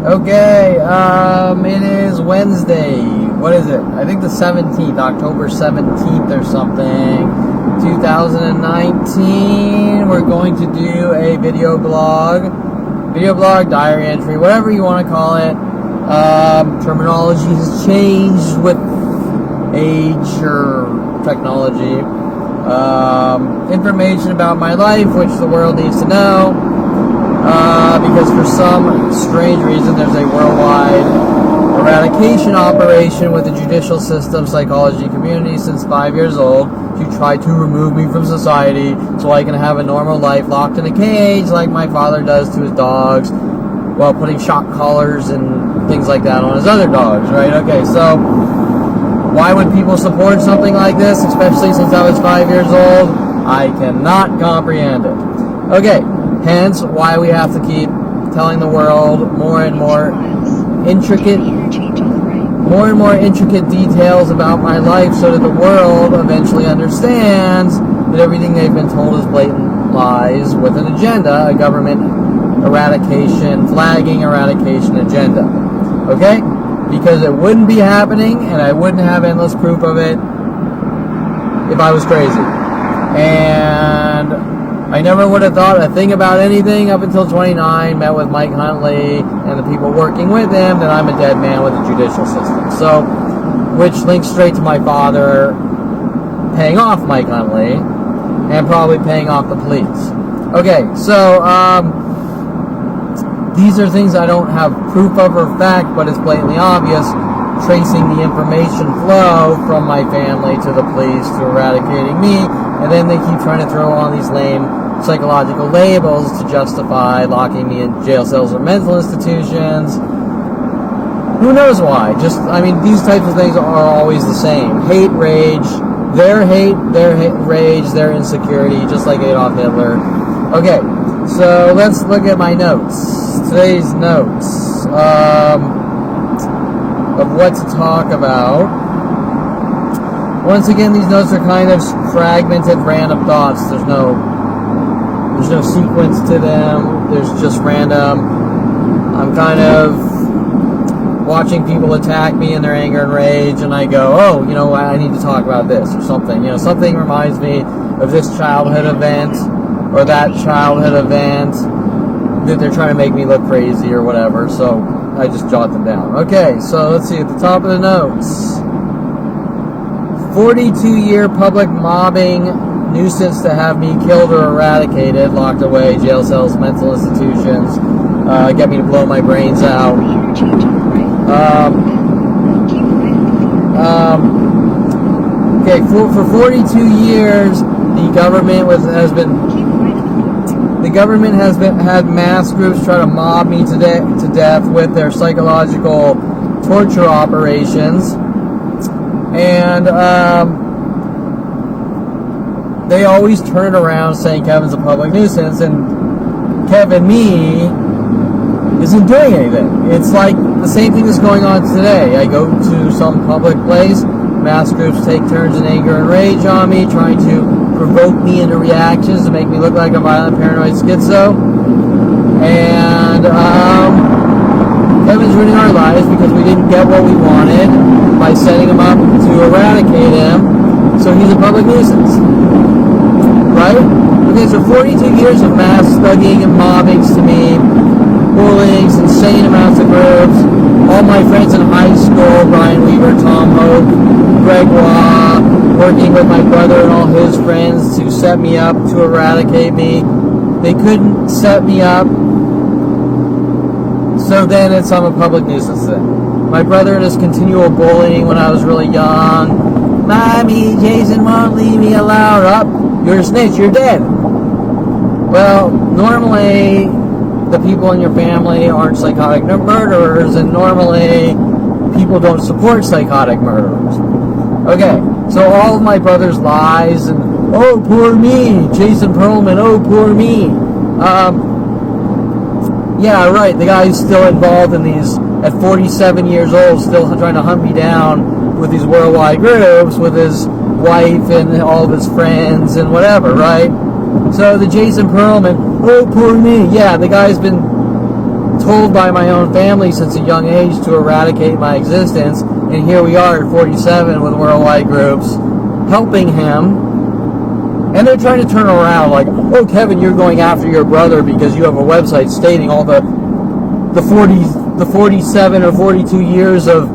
Okay, it is Wednesday. What is it? I think the 17th, October 17th or something, 2019. We're going to do a video blog, diary entry, whatever you want to call it. Terminology has changed with age or technology. Information about my life, which the world needs to know. Because for some strange reason there's a worldwide eradication operation with the judicial system, psychology community since 5 years old to try to remove me from society so I can have a normal life locked in a cage like my father does to his dogs while putting shock collars and things like that on his other dogs, right? Okay, so why would people support something like this, especially since I was 5 years old? I cannot comprehend it. Okay, hence why we have to keep telling the world more and more intricate details about my life so that the world eventually understands that everything they've been told is blatant lies with an agenda, a government flagging eradication agenda. Okay? Because it wouldn't be happening and I wouldn't have endless proof of it if I was crazy. And I never would have thought a thing about anything up until 29, met with Mike Huntley and the people working with him, that I'm a dead man with the judicial system. So, which links straight to my father paying off Mike Huntley and probably paying off the police. Okay, so, these are things I don't have proof of or fact, but it's blatantly obvious, tracing the information flow from my family to the police to eradicating me, and then they keep trying to throw on these lame psychological labels to justify locking me in jail cells or mental institutions. Who knows why? These types of things are always the same. Hate, rage, their rage, their insecurity, just like Adolf Hitler. Okay, so let's look at my notes. Today's notes of what to talk about. Once again, these notes are kind of fragmented, random thoughts. There's no sequence to them. There's just random. I'm kind of watching people attack me in their anger and rage, and I go, oh, I need to talk about this or something. Something reminds me of this childhood event or that childhood event that they're trying to make me look crazy or whatever. So I just jot them down. Okay, so let's see at the top of the notes. 42-year public mobbing nuisance to have me killed or eradicated, locked away, jail cells, mental institutions, get me to blow my brains out. Okay, for 42 years, the government has had mass groups try to mob me to death with their psychological torture operations, and they always turn around saying Kevin's a public nuisance, and Kevin me isn't doing anything. It's like the same thing that's going on today. I go to some public place, mass groups take turns in anger and rage on me, trying to provoke me into reactions to make me look like a violent, paranoid schizo. And Kevin's ruining our lives because we didn't get what we wanted by setting him up to eradicate him. So he's a public nuisance. Right? Okay, so 42 years of mass thugging and mobbings to me, bullyings, insane amounts of groups. All my friends in high school, Brian Weaver, Tom Hope, Greg Waugh, working with my brother and all his friends to set me up to eradicate me. They couldn't set me up, so then I'm a public nuisance then. My brother and his continual bullying when I was really young. Mommy, Jason won't leave me alone. Up, you're a snitch, you're dead. Well, normally the people in your family aren't psychotic murderers, and normally people don't support psychotic murderers. Okay, so all of my brother's lies and, oh, poor me, Jason Perlman, oh, poor me. Yeah, right, the guy's still involved in these, at 47 years old, still trying to hunt me down with these worldwide groups, with his wife and all of his friends and whatever, right? So the Jason Perlman, oh, poor me. Yeah, the guy's been told by my own family since a young age to eradicate my existence, and here we are at 47 with worldwide groups helping him. And they're trying to turn around like, oh, Kevin, you're going after your brother because you have a website stating all the 47 or 42 years of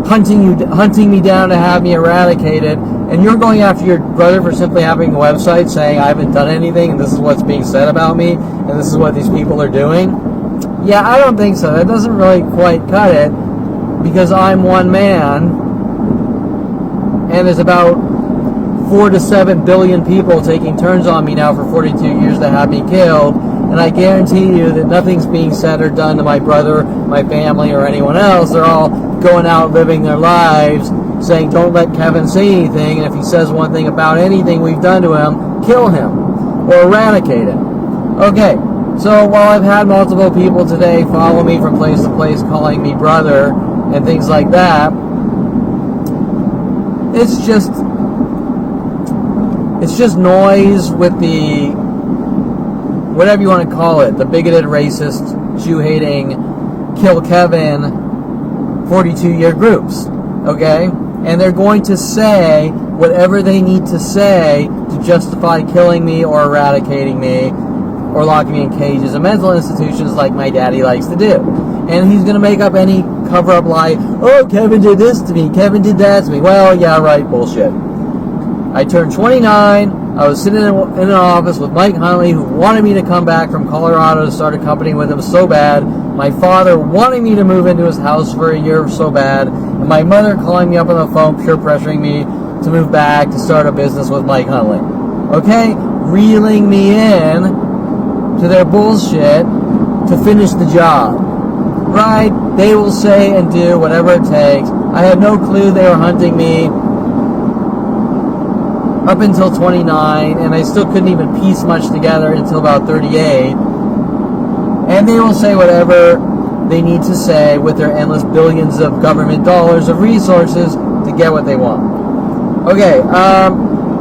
hunting me down to have me eradicated, and you're going after your brother for simply having a website saying I haven't done anything and this is what's being said about me and this is what these people are doing. Yeah, I don't think so. That doesn't really quite cut it, because I'm one man and there's about 4 to 7 billion people taking turns on me now for 42 years to have me killed, and I guarantee you that nothing's being said or done to my brother, my family, or anyone else. They're all going out living their lives saying don't let Kevin say anything, and if he says one thing about anything we've done to him, kill him or eradicate him. Okay, so while I've had multiple people today follow me from place to place calling me brother and things like that, it's just noise with the, whatever you want to call it, the bigoted, racist, Jew-hating, kill Kevin 42-year groups, okay? And they're going to say whatever they need to say to justify killing me or eradicating me or locking me in cages and mental institutions like my daddy likes to do. And he's going to make up any cover-up lie, oh, Kevin did this to me, Kevin did that to me. Well, yeah, right, bullshit. I turned 29. I was sitting in an office with Mike Huntley, who wanted me to come back from Colorado to start a company with him so bad. My father wanting me to move into his house for a year so bad. And my mother calling me up on the phone, peer pressuring me to move back to start a business with Mike Huntley. Okay? Reeling me in to their bullshit to finish the job. Right? They will say and do whatever it takes. I had no clue they were hunting me up until 29, and I still couldn't even piece much together until about 38. And they will say whatever they need to say with their endless billions of government dollars of resources to get what they want. Okay,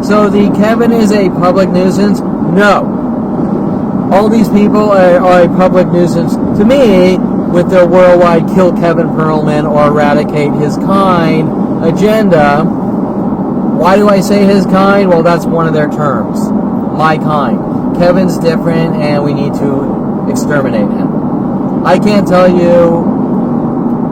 so the Kevin is a public nuisance? No. All these people are a public nuisance to me with their worldwide kill Kevin Perlman or eradicate his kind agenda. Why do I say his kind? Well, that's one of their terms. My kind. Kevin's different and we need to exterminate him. I can't tell you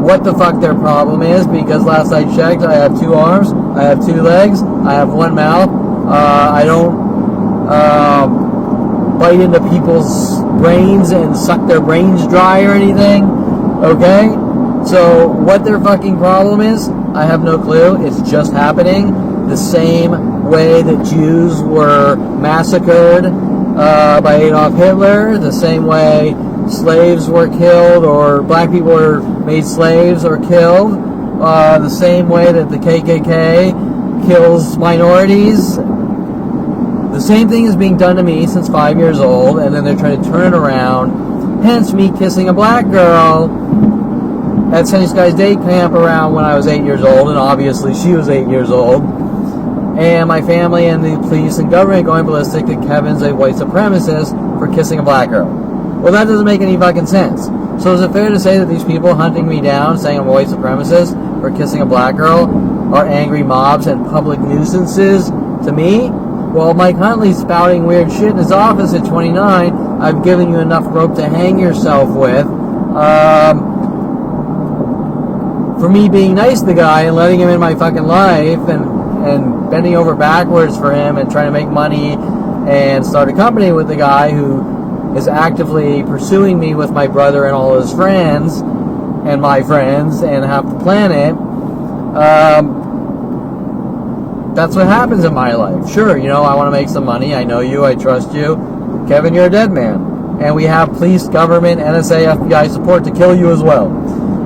what the fuck their problem is, because last I checked, I have 2 arms, I have 2 legs, I have 1 mouth, I don't bite into people's brains and suck their brains dry or anything, okay? So what their fucking problem is, I have no clue. It's just happening. The same way that Jews were massacred by Adolf Hitler, the same way slaves were killed or black people were made slaves or killed, the same way that the KKK kills minorities. The same thing is being done to me since 5 years old, and then they're trying to turn it around. Hence me kissing a black girl at Sunny Skies Day Camp around when I was 8 years old, and obviously she was 8 years old. And my family and the police and government going ballistic that Kevin's a white supremacist for kissing a black girl. Well, that doesn't make any fucking sense. So is it fair to say that these people hunting me down, saying I'm a white supremacist for kissing a black girl, are angry mobs and public nuisances to me? Well, Mike Huntley's spouting weird shit in his office at 29. I've given you enough rope to hang yourself with. For me being nice to the guy and letting him in my fucking life and bending over backwards for him and trying to make money and start a company with the guy who is actively pursuing me with my brother and all his friends and my friends and half the planet. That's what happens in my life. Sure, you know, I want to make some money. I know you. I trust you. Kevin, you're a dead man. And we have police, government, NSA, FBI support to kill you as well.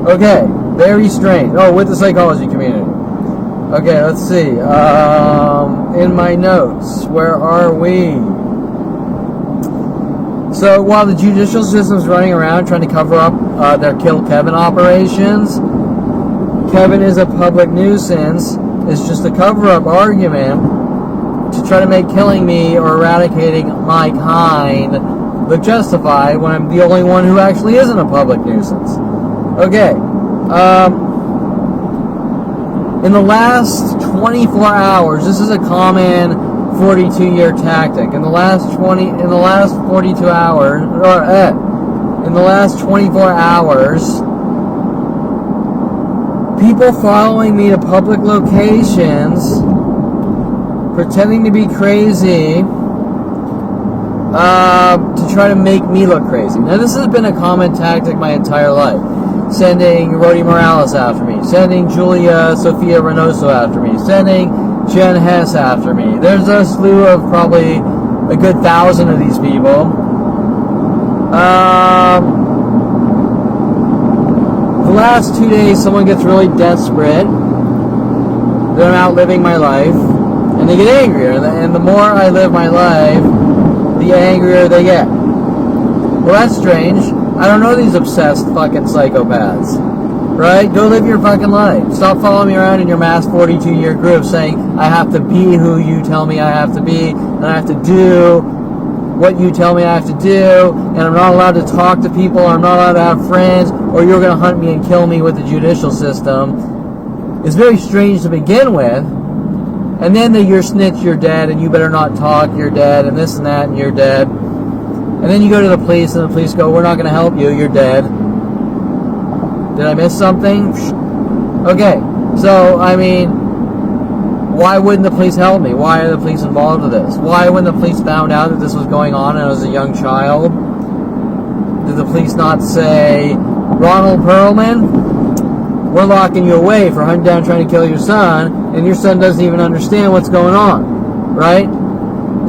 Okay, very strange. Oh, with the psychology community. Okay, let's see. In my notes, where are we? So while the judicial system's running around trying to cover up their kill Kevin operations, Kevin is a public nuisance. It's just a cover-up argument to try to make killing me or eradicating my kind look justified when I'm the only one who actually isn't a public nuisance. Okay. In the last 24 hours, this is a common 42-year tactic. In the last 42 hours, in the last 24 hours, people following me to public locations, pretending to be crazy, to try to make me look crazy. Now, this has been a common tactic my entire life. Sending Rody Morales after me, sending Julia Sofia Reynoso after me, sending Jen Hess after me. There's a slew of probably a good 1,000 of these people. The last 2 days, someone gets really desperate that I'm outliving my life, and they get angrier. And the more I live my life, the angrier they get. Well, that's strange. I don't know these obsessed fucking psychopaths. Right? Go live your fucking life. Stop following me around in your mass 42-year group saying I have to be who you tell me I have to be, and I have to do what you tell me I have to do, and I'm not allowed to talk to people, or I'm not allowed to have friends, or you're going to hunt me and kill me with the judicial system. It's very strange to begin with. And then you're snitch, you're dead, and you better not talk, you're dead, and this and that, and you're dead. And then you go to the police, and the police go, we're not going to help you, you're dead. Did I miss something? Okay, so, I mean, why wouldn't the police help me? Why are the police involved with this? Why, when the police found out that this was going on and I was a young child, did the police not say, Ronald Perlman, we're locking you away for hunting down trying to kill your son, and your son doesn't even understand what's going on, right?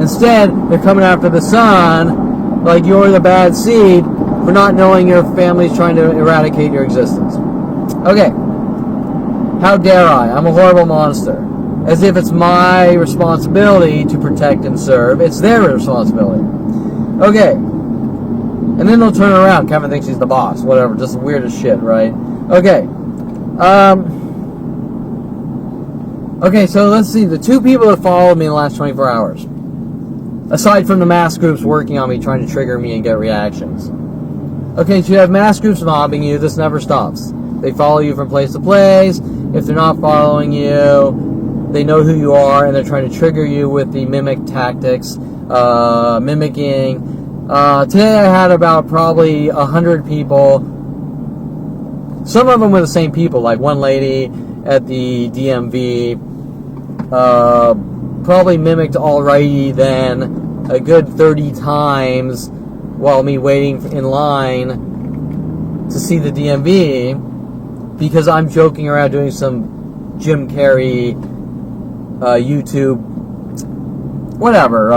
Instead, they're coming after the son like you're the bad seed for not knowing your family's trying to eradicate your existence. Okay. How dare I? I'm a horrible monster. As if it's my responsibility to protect and serve. It's their responsibility. Okay. And then they'll turn around. Kevin thinks he's the boss. Whatever. Just weird as shit, right? Okay. Okay, so let's see. The two people that followed me in the last 24 hours. Aside from the mass groups working on me, trying to trigger me and get reactions. Okay, so you have mass groups mobbing you. This never stops. They follow you from place to place. If they're not following you, they know who you are, and they're trying to trigger you with the mimic tactics, mimicking. Today I had about probably 100 people. Some of them were the same people, like one lady at the DMV probably mimicked alrighty then a good 30 times while me waiting in line to see the DMV because I'm joking around doing some Jim Carrey YouTube whatever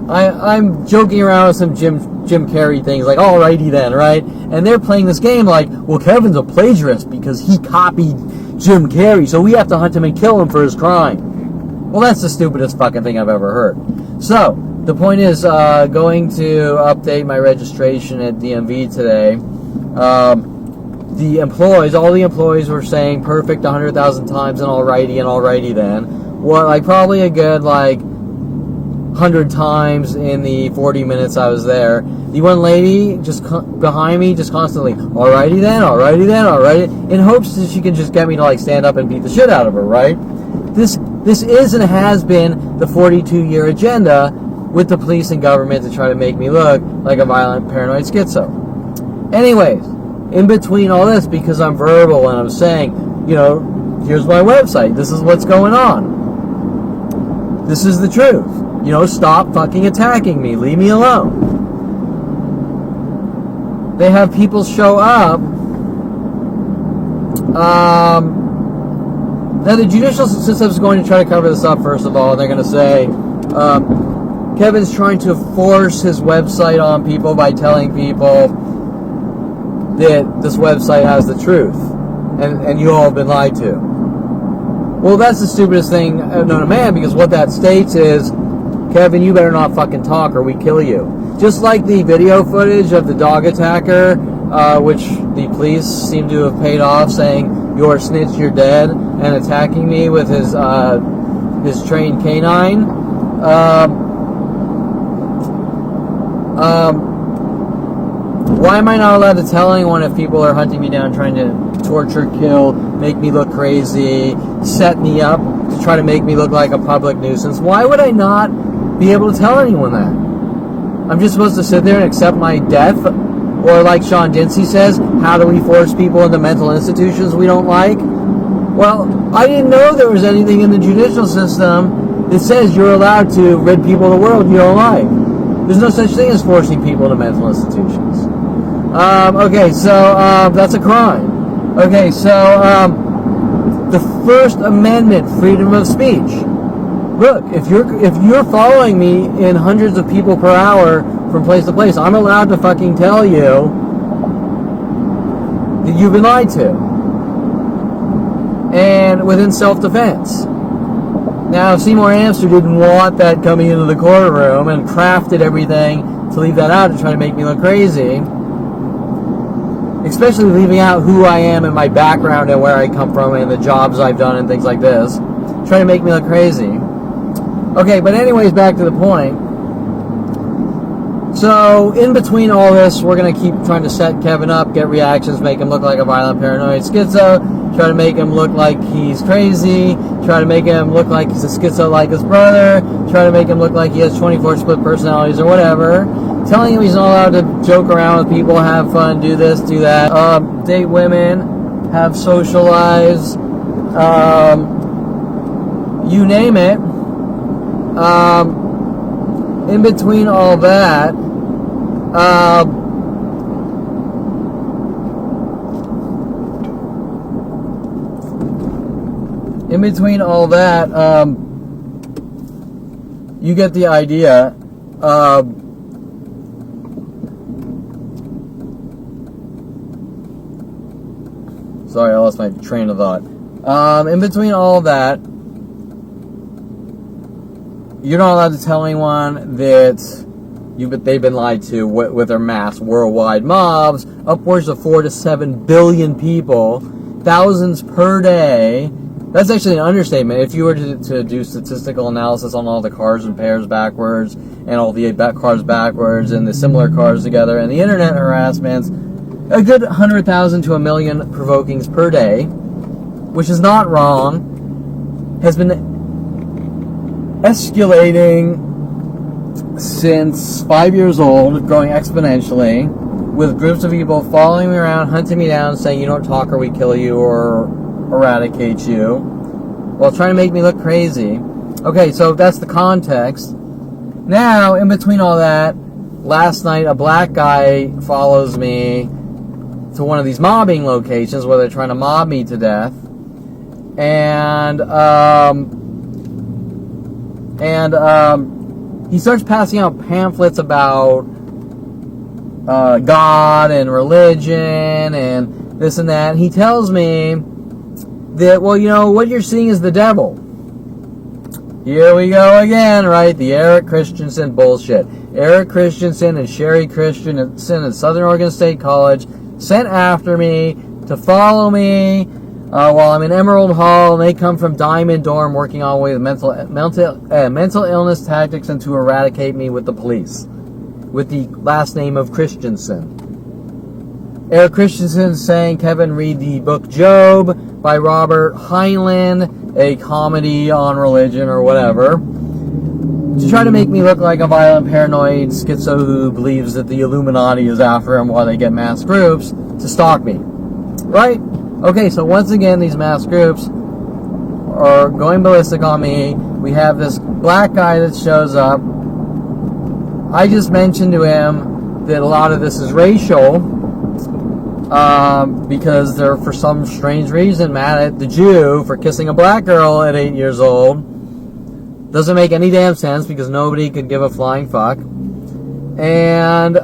I'm joking around with some Jim Carrey things like alrighty then, right? And they're playing this game like, well, Kevin's a plagiarist because he copied Jim Carrey, so we have to hunt him and kill him for his crime. Well, that's the stupidest fucking thing I've ever heard. So, the point is, going to update my registration at DMV today. The employees, all the employees were saying perfect 100,000 times and alrighty then. Well, like probably a good, 100 times in the 40 minutes I was there. The one lady just behind me just constantly, alrighty then, in hopes that she can just get me to stand up and beat the shit out of her, right? This is and has been the 42-year agenda with the police and government to try to make me look like a violent, paranoid schizo. Anyways, in between all this, because I'm verbal and I'm saying, here's my website, this is what's going on. This is the truth. Stop fucking attacking me. Leave me alone. They have people show up. Now, the judicial system is going to try to cover this up, first of all. They're going to say, Kevin's trying to force his website on people by telling people that this website has the truth. And you all have been lied to. Well, that's the stupidest thing known to man, because what that states is, Kevin, you better not fucking talk or we kill you. Just like the video footage of the dog attacker, which the police seem to have paid off, saying, you're a snitch, you're dead, and attacking me with his trained canine. Why am I not allowed to tell anyone if people are hunting me down, trying to torture, kill, make me look crazy, set me up to try to make me look like a public nuisance? Why would I not be able to tell anyone that? I'm just supposed to sit there and accept my death? Or like Sean Dinsey says, how do we force people into mental institutions we don't like? Well, I didn't know there was anything in the judicial system that says you're allowed to rid people of the world you don't like. There's no such thing as forcing people into mental institutions. Okay, so that's a crime. Okay, so the First Amendment, freedom of speech. Look, if you're following me in hundreds of people per hour from place to place, I'm allowed to fucking tell you that you've been lied to. And within self-defense. Now, if Seymour Amster didn't want that coming into the courtroom and crafted everything to leave that out to try to make me look crazy, especially leaving out who I am and my background and where I come from and the jobs I've done and things like this, trying to make me look crazy. Okay, but anyways, back to the point. So, in between all this, we're going to keep trying to set Kevin up, get reactions, make him look like a violent paranoid schizo, try to make him look like he's crazy, try to make him look like he's a schizo like his brother, try to make him look like he has 24 split personalities or whatever, telling him he's not allowed to joke around with people, have fun, do this, do that, date women, have social lives, you name it. In between all that, you get the idea. Sorry, I lost my train of thought. In between all of that, you're not allowed to tell anyone that they've been lied to with their mass worldwide mobs, upwards of 4 to 7 billion people, thousands per day. That's actually an understatement. If you were to do statistical analysis on all the cars and pairs backwards, and all the cars backwards, and the similar cars together, and the internet harassments, a good 100,000 to 1 million provokings per day, which is not wrong, has been escalating since 5 years old, growing exponentially, with groups of people following me around, hunting me down, saying you don't talk or we kill you or eradicate you, while trying to make me look crazy. Okay, so that's the context. Now, in between all that, last night a black guy follows me to one of these mobbing locations where they're trying to mob me to death, and he starts passing out pamphlets about God and religion and this and that. And he tells me that, well, you know, what you're seeing is the devil. Here we go again, right? The Eric Christensen bullshit. Eric Christensen and Sherry Christensen at Southern Oregon State College sent after me to follow me while I'm in Emerald Hall, and they come from Diamond Dorm working on with mental illness tactics and to eradicate me with the police, with the last name of Christensen. Eric Christensen saying, Kevin, read the book Job by Robert Heinlein, a comedy on religion or whatever, to try to make me look like a violent paranoid schizo who believes that the Illuminati is after him while they get mass groups to stalk me. Right? Okay, so once again, these mass groups are going ballistic on me. We have this black guy that shows up. I just mentioned to him that a lot of this is racial, because they're, for some strange reason, mad at the Jew for kissing a black girl at 8 years old. Doesn't make any damn sense because nobody could give a flying fuck. And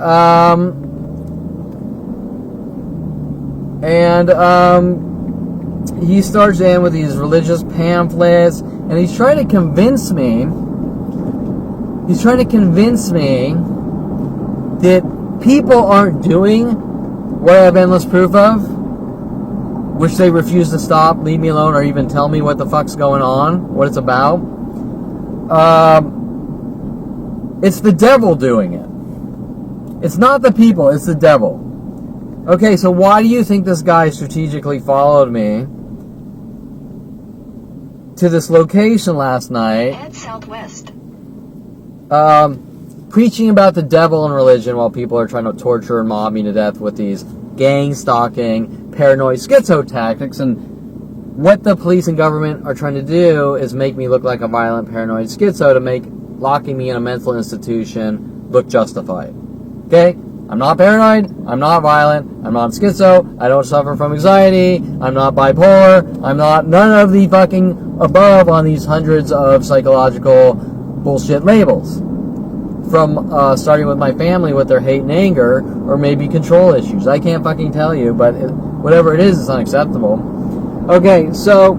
he starts in with these religious pamphlets, and he's trying to convince me that people aren't doing what I have endless proof of, which they refuse to stop, leave me alone, or even tell me what the fuck's going on, what it's about. It's the devil doing it. It's not the people, it's the devil. Okay, so why do you think this guy strategically followed me to this location last night? Head southwest. Preaching about the devil and religion while people are trying to torture and mob me to death with these gang stalking, paranoid schizo tactics. And what the police and government are trying to do is make me look like a violent paranoid schizo to make locking me in a mental institution look justified. Okay? I'm not paranoid, I'm not violent, I'm not schizo, I don't suffer from anxiety, I'm not bipolar, I'm not none of the fucking above on these hundreds of psychological bullshit labels. From starting with my family with their hate and anger, or maybe control issues. I can't fucking tell you, but whatever it is, it's unacceptable. Okay, so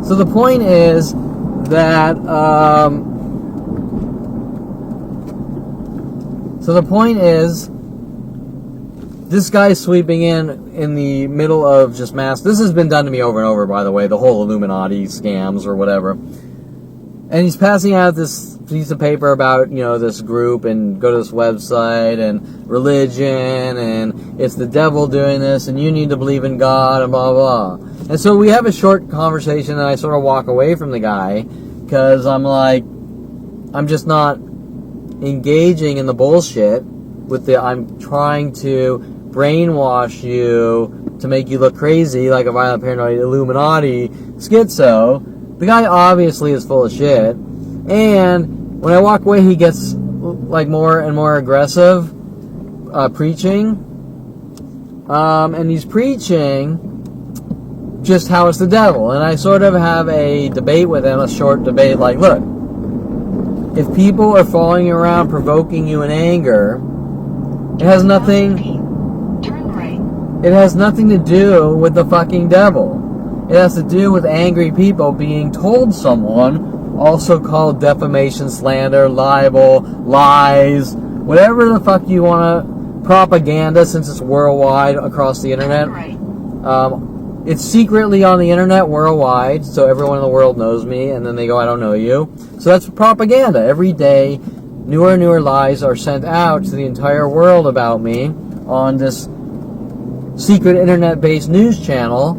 so the point is that this guy's sweeping in the middle of just mass. This has been done to me over and over, by the way, the whole Illuminati scams or whatever. And he's passing out this piece of paper about, this group and go to this website and religion and it's the devil doing this and you need to believe in God and blah, blah. And so we have a short conversation and I sort of walk away from the guy because I'm like, I'm just not engaging in the bullshit with I'm trying to brainwash you to make you look crazy like a violent paranoid Illuminati schizo. The guy obviously is full of shit. And when I walk away, he gets like more and more aggressive preaching. And he's preaching just how it's the devil. And I sort of have a debate with him, a short debate, like, look, if people are following you around, provoking you in anger, it has nothing to do with the fucking devil. It has to do with angry people being told someone, also called defamation, slander, libel, lies, whatever the fuck you want to, propaganda, since it's worldwide across the internet. It's secretly on the internet worldwide, so everyone in the world knows me, and then they go, I don't know you. So that's propaganda. Every day, newer and newer lies are sent out to the entire world about me on this secret internet-based news channel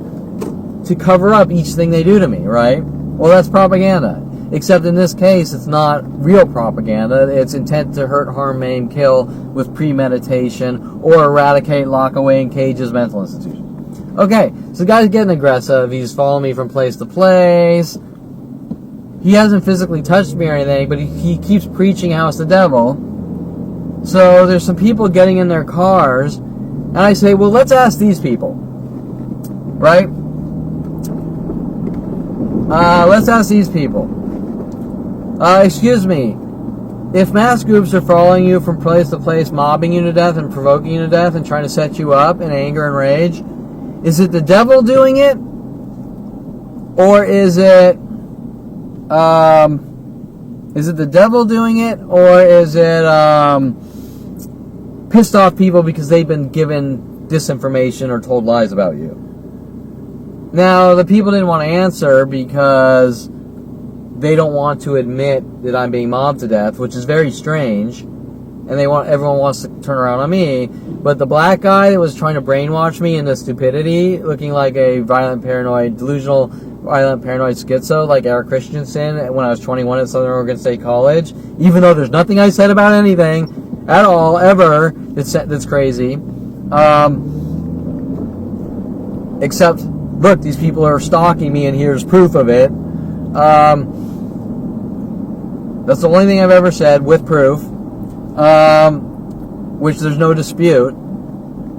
to cover up each thing they do to me, right? Well, that's propaganda. Except in this case, it's not real propaganda. It's intent to hurt, harm, maim, kill with premeditation or eradicate, lock away in cages, mental institutions. Okay, so the guy's getting aggressive. He's following me from place to place. He hasn't physically touched me or anything, but he keeps preaching how it's the devil. So there's some people getting in their cars, and I say, well, let's ask these people, right? Let's ask these people. Excuse me, if mass groups are following you from place to place, mobbing you to death and provoking you to death and trying to set you up in anger and rage, is it the devil doing it? Or is it the devil doing it? Or is it pissed off people because they've been given disinformation or told lies about you? Now, the people didn't want to answer because they don't want to admit that I'm being mobbed to death, which is very strange. And everyone wants to turn around on me. But the black guy that was trying to brainwash me into stupidity, looking like a delusional violent paranoid schizo, like Eric Christensen when I was 21 at Southern Oregon State College, even though there's nothing I said about anything at all, ever, that's crazy. Except, look, these people are stalking me and here's proof of it. That's the only thing I've ever said with proof. Which there's no dispute.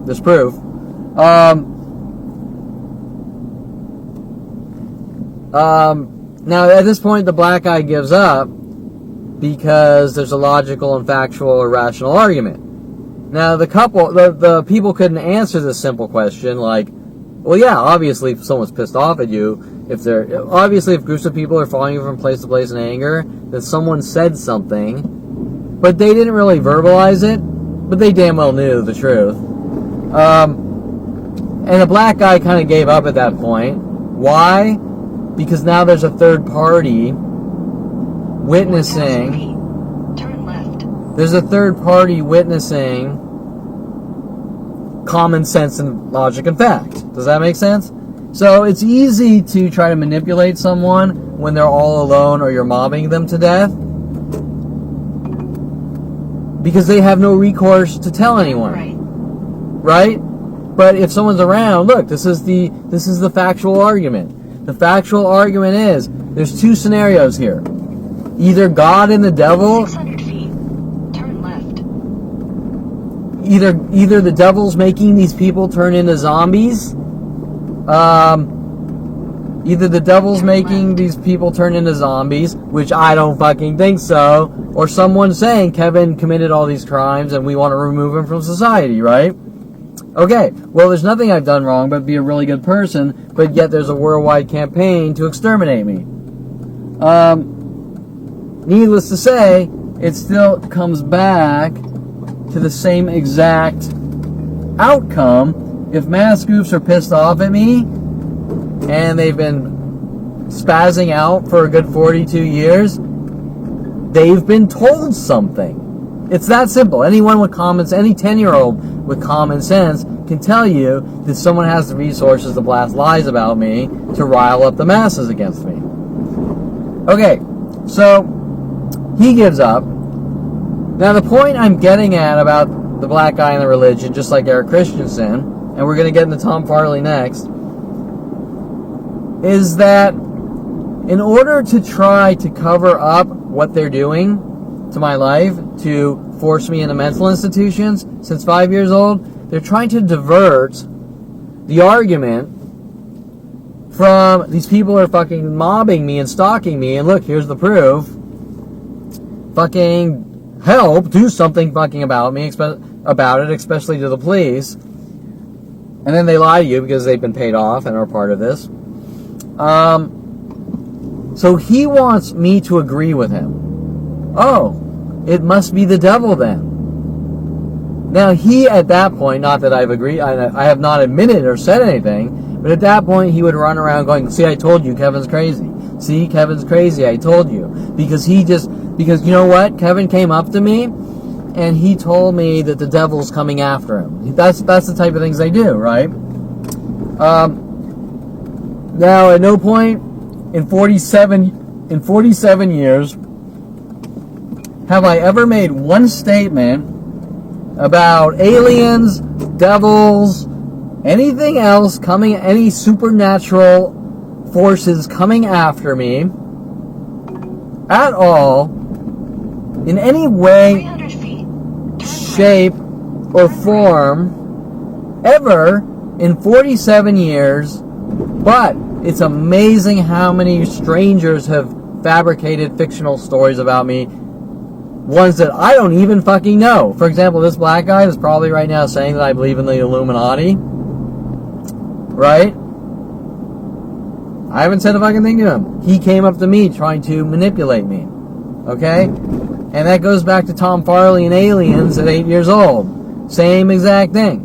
There's proof. Now, at this point, the black guy gives up because there's a logical and factual or rational argument. Now, the people couldn't answer this simple question, like, well, yeah, obviously, if someone's pissed off at you, if groups of people are following you from place to place in anger, then someone said something, but they didn't really verbalize it, but they damn well knew the truth. And the black guy kind of gave up at that point. Why? Because now there's a third party witnessing. Turn left. There's a third party witnessing common sense and logic and fact. Does that make sense? So it's easy to try to manipulate someone when they're all alone or you're mobbing them to death, because they have no recourse to tell anyone. Right? But if someone's around, look, this is the factual argument. The factual argument is there's two scenarios here. Either God and the devil. 600 feet. Turn left. Either the devil's making these people turn into zombies. Either the devil's making these people turn into zombies, which I don't fucking think so, or someone's saying Kevin committed all these crimes and we want to remove him from society, right? Okay, well, there's nothing I've done wrong but be a really good person, but yet there's a worldwide campaign to exterminate me. Needless to say, it still comes back to the same exact outcome. If mass groups are pissed off at me, and they've been spazzing out for a good 42 years, they've been told something. It's that simple. Anyone with common sense, any 10-year-old with common sense can tell you that someone has the resources to blast lies about me to rile up the masses against me. Okay, so he gives up. Now the point I'm getting at about the black guy and the religion, just like Eric Christensen, and we're going to get into Tom Farley next, is that in order to try to cover up what they're doing to my life, to force me into mental institutions since 5 years old, they're trying to divert the argument from these people are fucking mobbing me and stalking me, and look, here's the proof. Fucking help, do something fucking about me, about it, especially to the police. And then they lie to you because they've been paid off and are part of this. So he wants me to agree with him. Oh, it must be the devil then. Now he, at that point, not that I've agreed, I have not admitted or said anything, but at that point he would run around going, see, I told you Kevin's crazy. See, Kevin's crazy, I told you. Because you know what? Kevin came up to me and he told me that the devil's coming after him. That's the type of things they do, right? Now, at no point in 47 years have I ever made one statement about aliens, devils, anything else coming, any supernatural forces coming after me at all, in any way, shape, or form, ever in 47 years. But it's amazing how many strangers have fabricated fictional stories about me, ones that I don't even fucking know. For example, this black guy is probably right now saying that I believe in the Illuminati, right? I haven't said a fucking thing to him. He came up to me trying to manipulate me, okay? And that goes back to Tom Farley and Aliens at 8 years old. Same exact thing,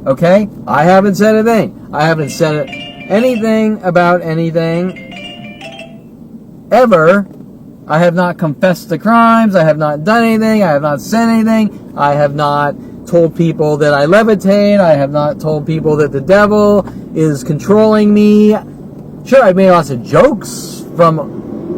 okay? I haven't said a thing. I haven't said anything about anything ever. I have not confessed to crimes. I have not done anything. I have not said anything. I have not told people that I levitate. I have not told people that the devil is controlling me. Sure, I've made lots of jokes from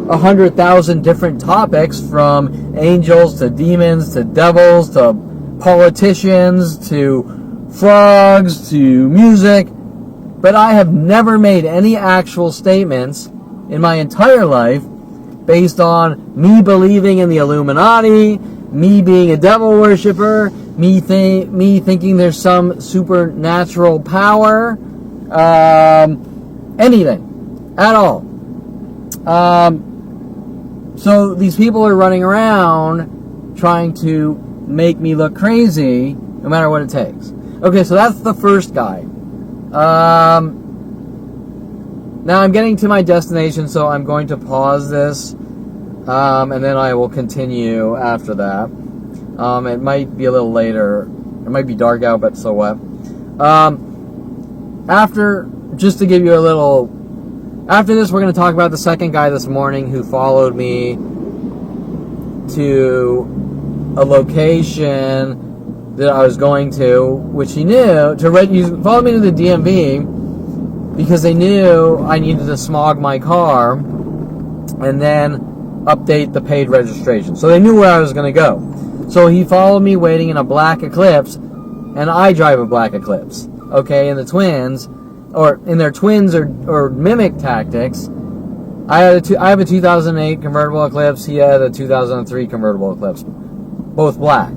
100,000 different topics, from angels to demons to devils to politicians to frogs to music. But I have never made any actual statements in my entire life based on me believing in the Illuminati, me being a devil worshiper, me thinking there's some supernatural power, anything at all. So these people are running around trying to make me look crazy no matter what it takes. Okay, so that's the first guy. Now I'm getting to my destination, so I'm going to pause this, and then I will continue after that. It might be a little later. It might be dark out, but so what? Just to give you a little... After this, we're going to talk about the second guy this morning who followed me to a location that I was going to, which he knew, he followed me to the DMV because they knew I needed to smog my car and then update the paid registration. So they knew where I was going to go. So he followed me waiting in a black Eclipse, and I drive a black Eclipse. Okay, and the twins, or in their twins or mimic tactics, I have a 2008 convertible Eclipse, he had a 2003 convertible Eclipse, both black.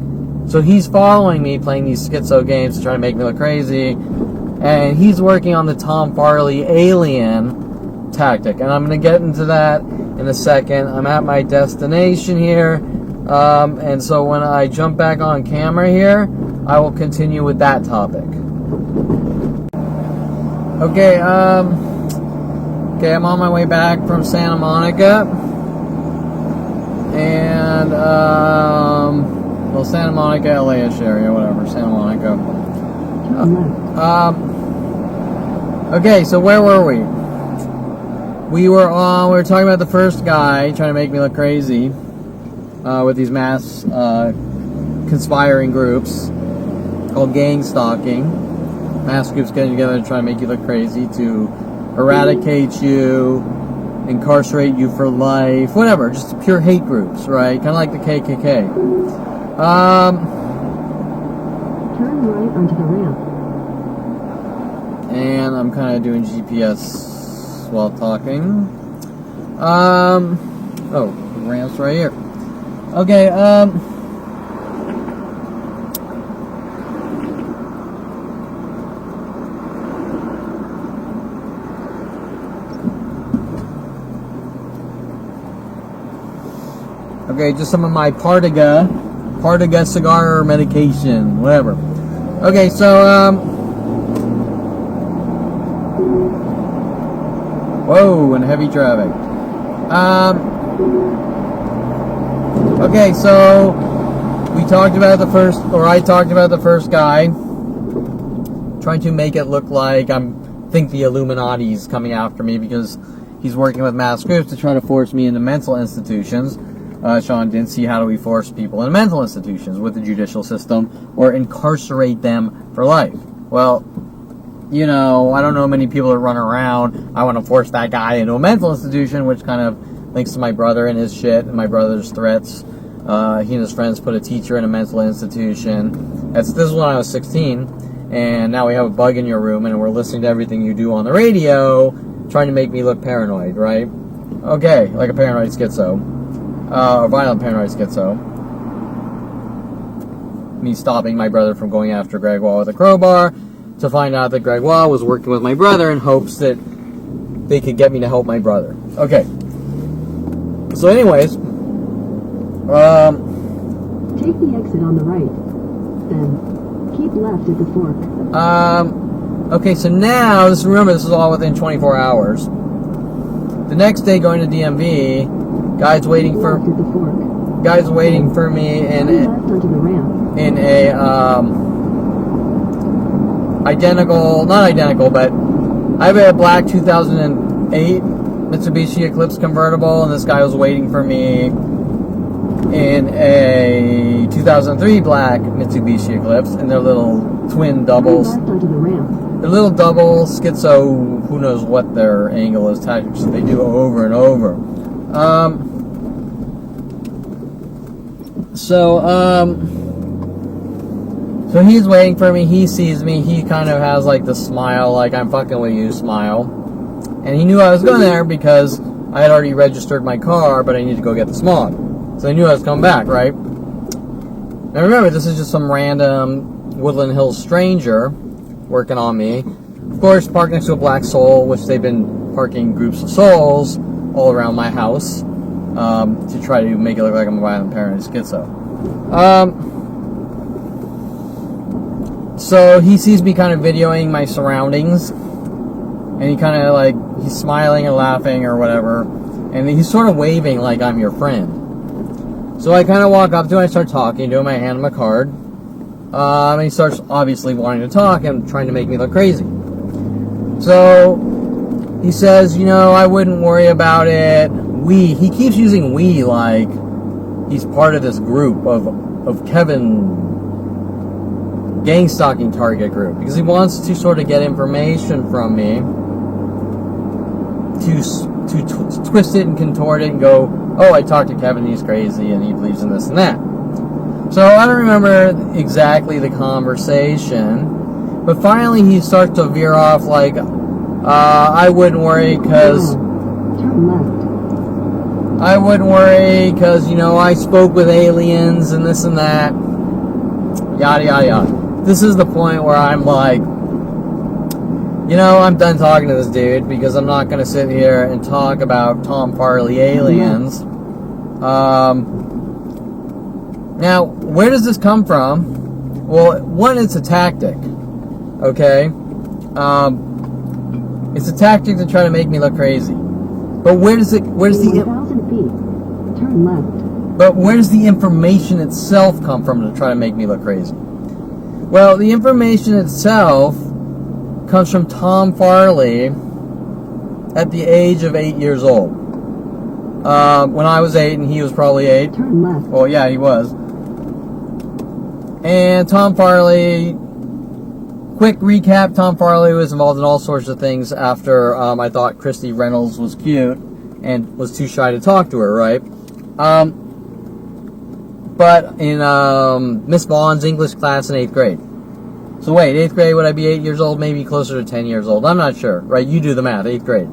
So he's following me playing these schizo games to try to make me look crazy, and he's working on the Farley Alien tactic, and I'm going to get into that in a second. I'm at my destination here, and so when I jump back on camera here, I will continue with that topic. Okay, I'm on my way back from Santa Monica, and well, Santa Monica, LA-ish area, whatever, Santa Monica. Okay, so where were we? We were talking about the first guy trying to make me look crazy with these mass conspiring groups called gang stalking. Mass groups getting together to try to make you look crazy, to eradicate you, incarcerate you for life, whatever, just pure hate groups, right? Kind of like the KKK. Turn right onto the ramp. And I'm kind of doing GPS while talking. Oh, the ramp's right here. Okay, okay, just some of my Partiga cigar medication, whatever. Okay, so, whoa, and heavy traffic. Okay, so I talked about the first guy trying to make it look like I think the Illuminati's coming after me because he's working with mass groups to try to force me into mental institutions. Sean didn't see how do we force people in mental institutions with the judicial system or incarcerate them for life. Well, you know, I don't know many people that run around, I want to force that guy into a mental institution, which kind of links to my brother and his shit and my brother's threats. He and his friends put a teacher in a mental institution. This is when I was 16, and now we have a bug in your room and we're listening to everything you do on the radio, trying to make me look paranoid, right? Okay, like a paranoid schizo. A violent paranoid schizo. Me stopping my brother from going after Gregoire with a crowbar to find out that Gregoire was working with my brother in hopes that they could get me to help my brother. Okay. So anyways, take the exit on the right. Then keep left at the fork. Okay, so now, remember this is all within 24 hours. The next day going to DMV, Guys waiting for me in a not identical, but I have a black 2008 Mitsubishi Eclipse convertible, and this guy was waiting for me in a 2003 black Mitsubishi Eclipse, and their little twin doubles. Their little double schizo, who knows what their angle is, tactics that they do over and over. So he's waiting for me, he sees me, he kind of has like the smile, like I'm fucking with you smile. And he knew I was going there because I had already registered my car, but I needed to go get the smog. So I knew I was coming back, right? Now remember, this is just some random Woodland Hills stranger working on me. Of course, parked next to a black soul, which they've been parking groups of souls all around my house to try to make it look like I'm a violent paranoid schizo. So he sees me kind of videoing my surroundings, and he kind of like, he's smiling and laughing or whatever, and he's sort of waving like I'm your friend. So I kind of walk up to him, I start talking to him, I hand him a card, and he starts obviously wanting to talk and trying to make me look crazy. So he says, you know, I wouldn't worry about it. He keeps using we like he's part of this group of Kevin gang stalking target group, because he wants to sort of get information from me to twist it and contort it and go, oh, I talked to Kevin, he's crazy and he believes in this and that. So I don't remember exactly the conversation, but finally he starts to veer off like, I wouldn't worry because you know, I spoke with aliens and this and that, yada yada yada. This is the point where I'm like, you know, I'm done talking to this dude, because I'm not going to sit here and talk about Tom Farley Aliens. Now, where does this come from? Well, one, it's a tactic, okay? It's a tactic to try to make me look crazy. But where's the 1,000 feet, turn left. But where does the information itself come from to try to make me look crazy? Well, the information itself comes from Tom Farley at the age of 8 years old. When I was 8 and he was probably 8. Turn left. Well, yeah, he was. And Tom Farley, quick recap, Tom Farley was involved in all sorts of things after I thought Christy Reynolds was cute and was too shy to talk to her, right? But in Miss Vaughn's English class in 8th grade. So wait, 8th grade, would I be 8 years old? Maybe closer to 10 years old. I'm not sure, right? You do the math, 8th grade.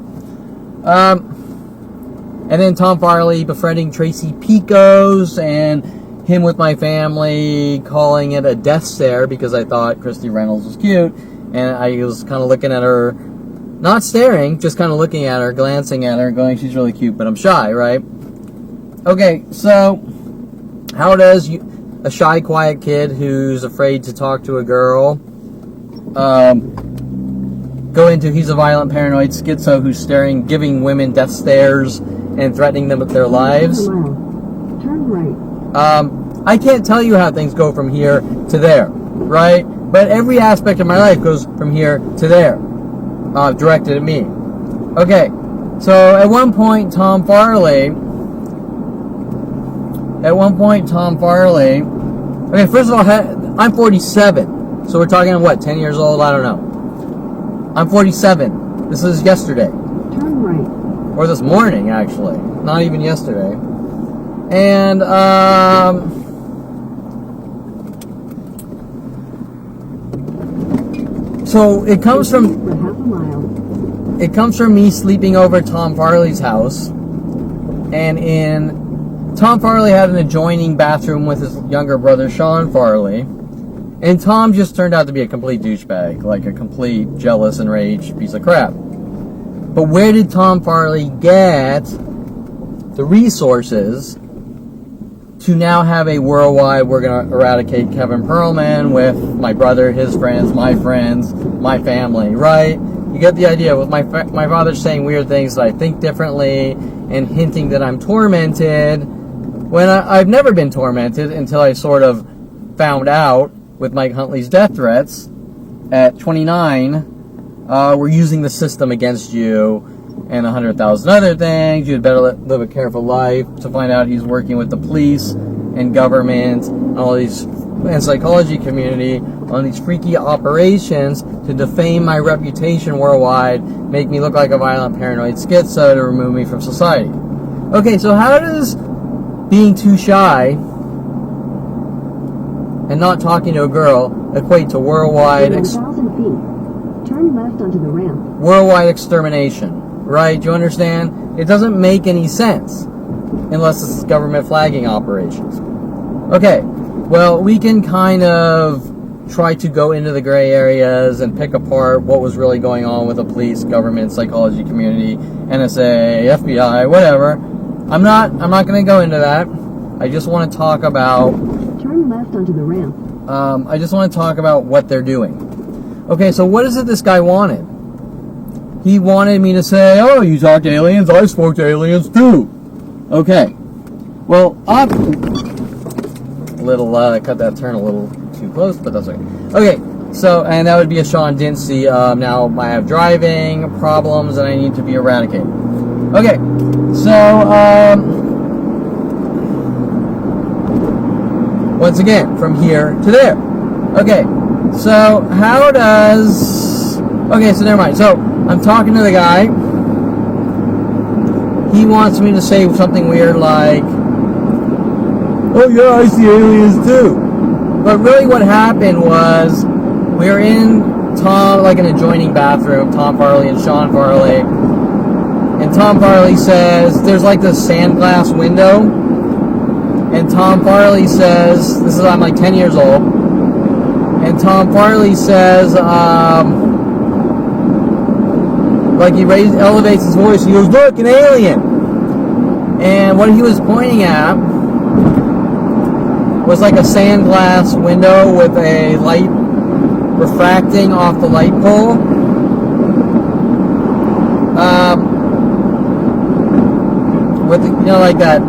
And then Tom Farley befriending Tracy Picos, and him with my family calling it a death stare because I thought Christy Reynolds was cute. And I was kind of looking at her, not staring, just kind of looking at her, glancing at her, going, she's really cute, but I'm shy, right? Okay, so how does a shy, quiet kid who's afraid to talk to a girl go into he's a violent, paranoid schizo who's giving women death stares and threatening them with their lives? Turn right. I can't tell you how things go from here to there, right? But every aspect of my life goes from here to there, directed at me. Okay, so at one point, Tom Farley, okay, first of all, I'm 47, so we're talking, what, 10 years old? I don't know. I'm 47. This is yesterday. Turn right. Or this morning, actually. Not even yesterday. And, so it comes from, For half a mile. it comes from me sleeping over at Tom Farley's house. And Tom Farley had an adjoining bathroom with his younger brother, Sean Farley. And Tom just turned out to be a complete douchebag, like a complete jealous, enraged piece of crap. But where did Tom Farley get the resources to now have a worldwide, we're going to eradicate Kevin Perlman with my brother, his friends, my family, right? You get the idea, with my father saying weird things that I think differently and hinting that I'm tormented, when I've never been tormented until I sort of found out with Mike Huntley's death threats at 29, we're using the system against you and 100,000 other things. You'd better live a careful life, to find out he's working with the police and government and all these, and psychology community on these freaky operations to defame my reputation worldwide, make me look like a violent, paranoid schizo, to remove me from society. Okay, so how does being too shy and not talking to a girl equate to worldwide 1,000 feet. Turn left onto the ramp. worldwide extermination, right? Do you understand? It doesn't make any sense unless it's government flagging operations. Okay, well, we can kind of try to go into the gray areas and pick apart what was really going on with the police, government, psychology community, NSA, FBI, whatever. I'm not going to go into that. I just want to talk about Turn left onto the ramp. I just want to talk about what they're doing. Okay, so what is it this guy wanted? He wanted me to say, oh, you talk to aliens? I spoke to aliens too. Okay. Well, cut that turn a little too close, but that's okay. Okay, so, and that would be a Sean Dinsey. Now I have driving problems and I need to be eradicated. Okay, so, Once again, from here to there. Okay, so how does... Okay, so never mind. So I'm talking to the guy. He wants me to say something weird like, oh yeah, I see aliens too. But really what happened was we were in like an adjoining bathroom, Tom Farley and Sean Farley. And Tom Farley says, there's like this sand glass window. And Tom Farley says, this is, I'm like 10 years old. And Tom Farley says, like he elevates his voice. He goes, look, an alien. And what he was pointing at was like a sand glass window with a light refracting off the light pole. With like that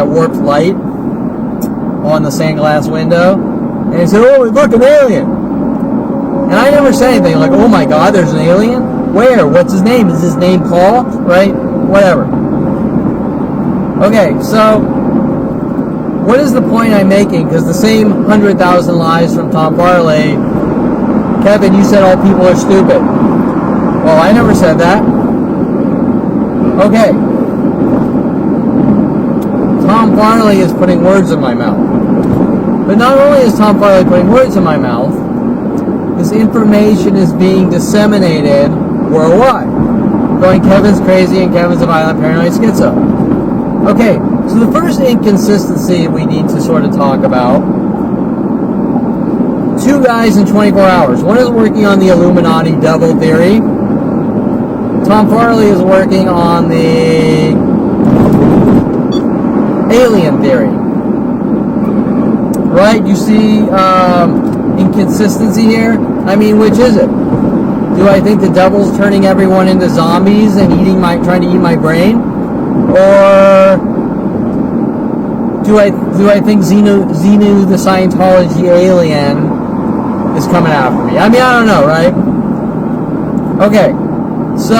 warped light on the sand glass window. And he said, oh, look, an alien. And I never said anything like, oh my God, there's an alien? Where? What's his name? Is his name Paul? Right? Whatever. Okay, so what is the point I'm making? Because the same 100,000 lies from Tom Farley, Kevin, you said all people are stupid. Well, I never said that. Okay. Tom Farley is putting words in my mouth. But not only is Tom Farley putting words in my mouth, this information is being disseminated worldwide. Going, Kevin's crazy and Kevin's a violent paranoid schizo. Okay, so the first inconsistency we need to sort of talk about, 2 guys in 24 hours. One is working on the Illuminati devil theory. Tom Farley is working on the alien theory. Right? You see inconsistency here? I mean, which is it? Do I think the devil's turning everyone into zombies and trying to eat my brain? Or do I think Xenu the Scientology alien is coming after me? I mean, I don't know, right? Okay, so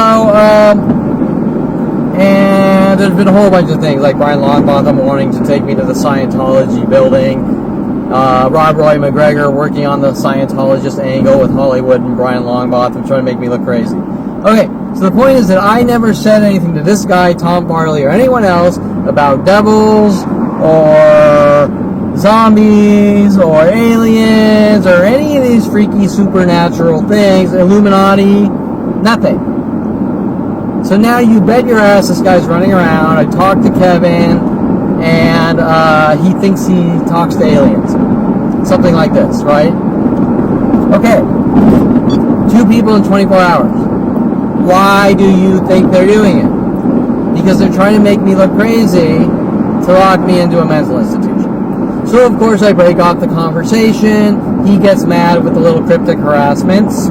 and there's been a whole bunch of things like Brian Longbotham wanting to take me to the Scientology building, Rob Roy McGregor working on the Scientologist angle with Hollywood and Brian Longbotham trying to make me look crazy. Okay, so the point is that I never said anything to this guy, Tom Farley, or anyone else about devils or zombies or aliens or any of these freaky supernatural things, Illuminati, nothing. So now you bet your ass this guy's running around. I talked to Kevin, and he thinks he talks to aliens. Something like this, right? Okay. 2 people in 24 hours. Why do you think they're doing it? Because they're trying to make me look crazy to lock me into a mental institution. So, of course, I break off the conversation. He gets mad with the little cryptic harassments.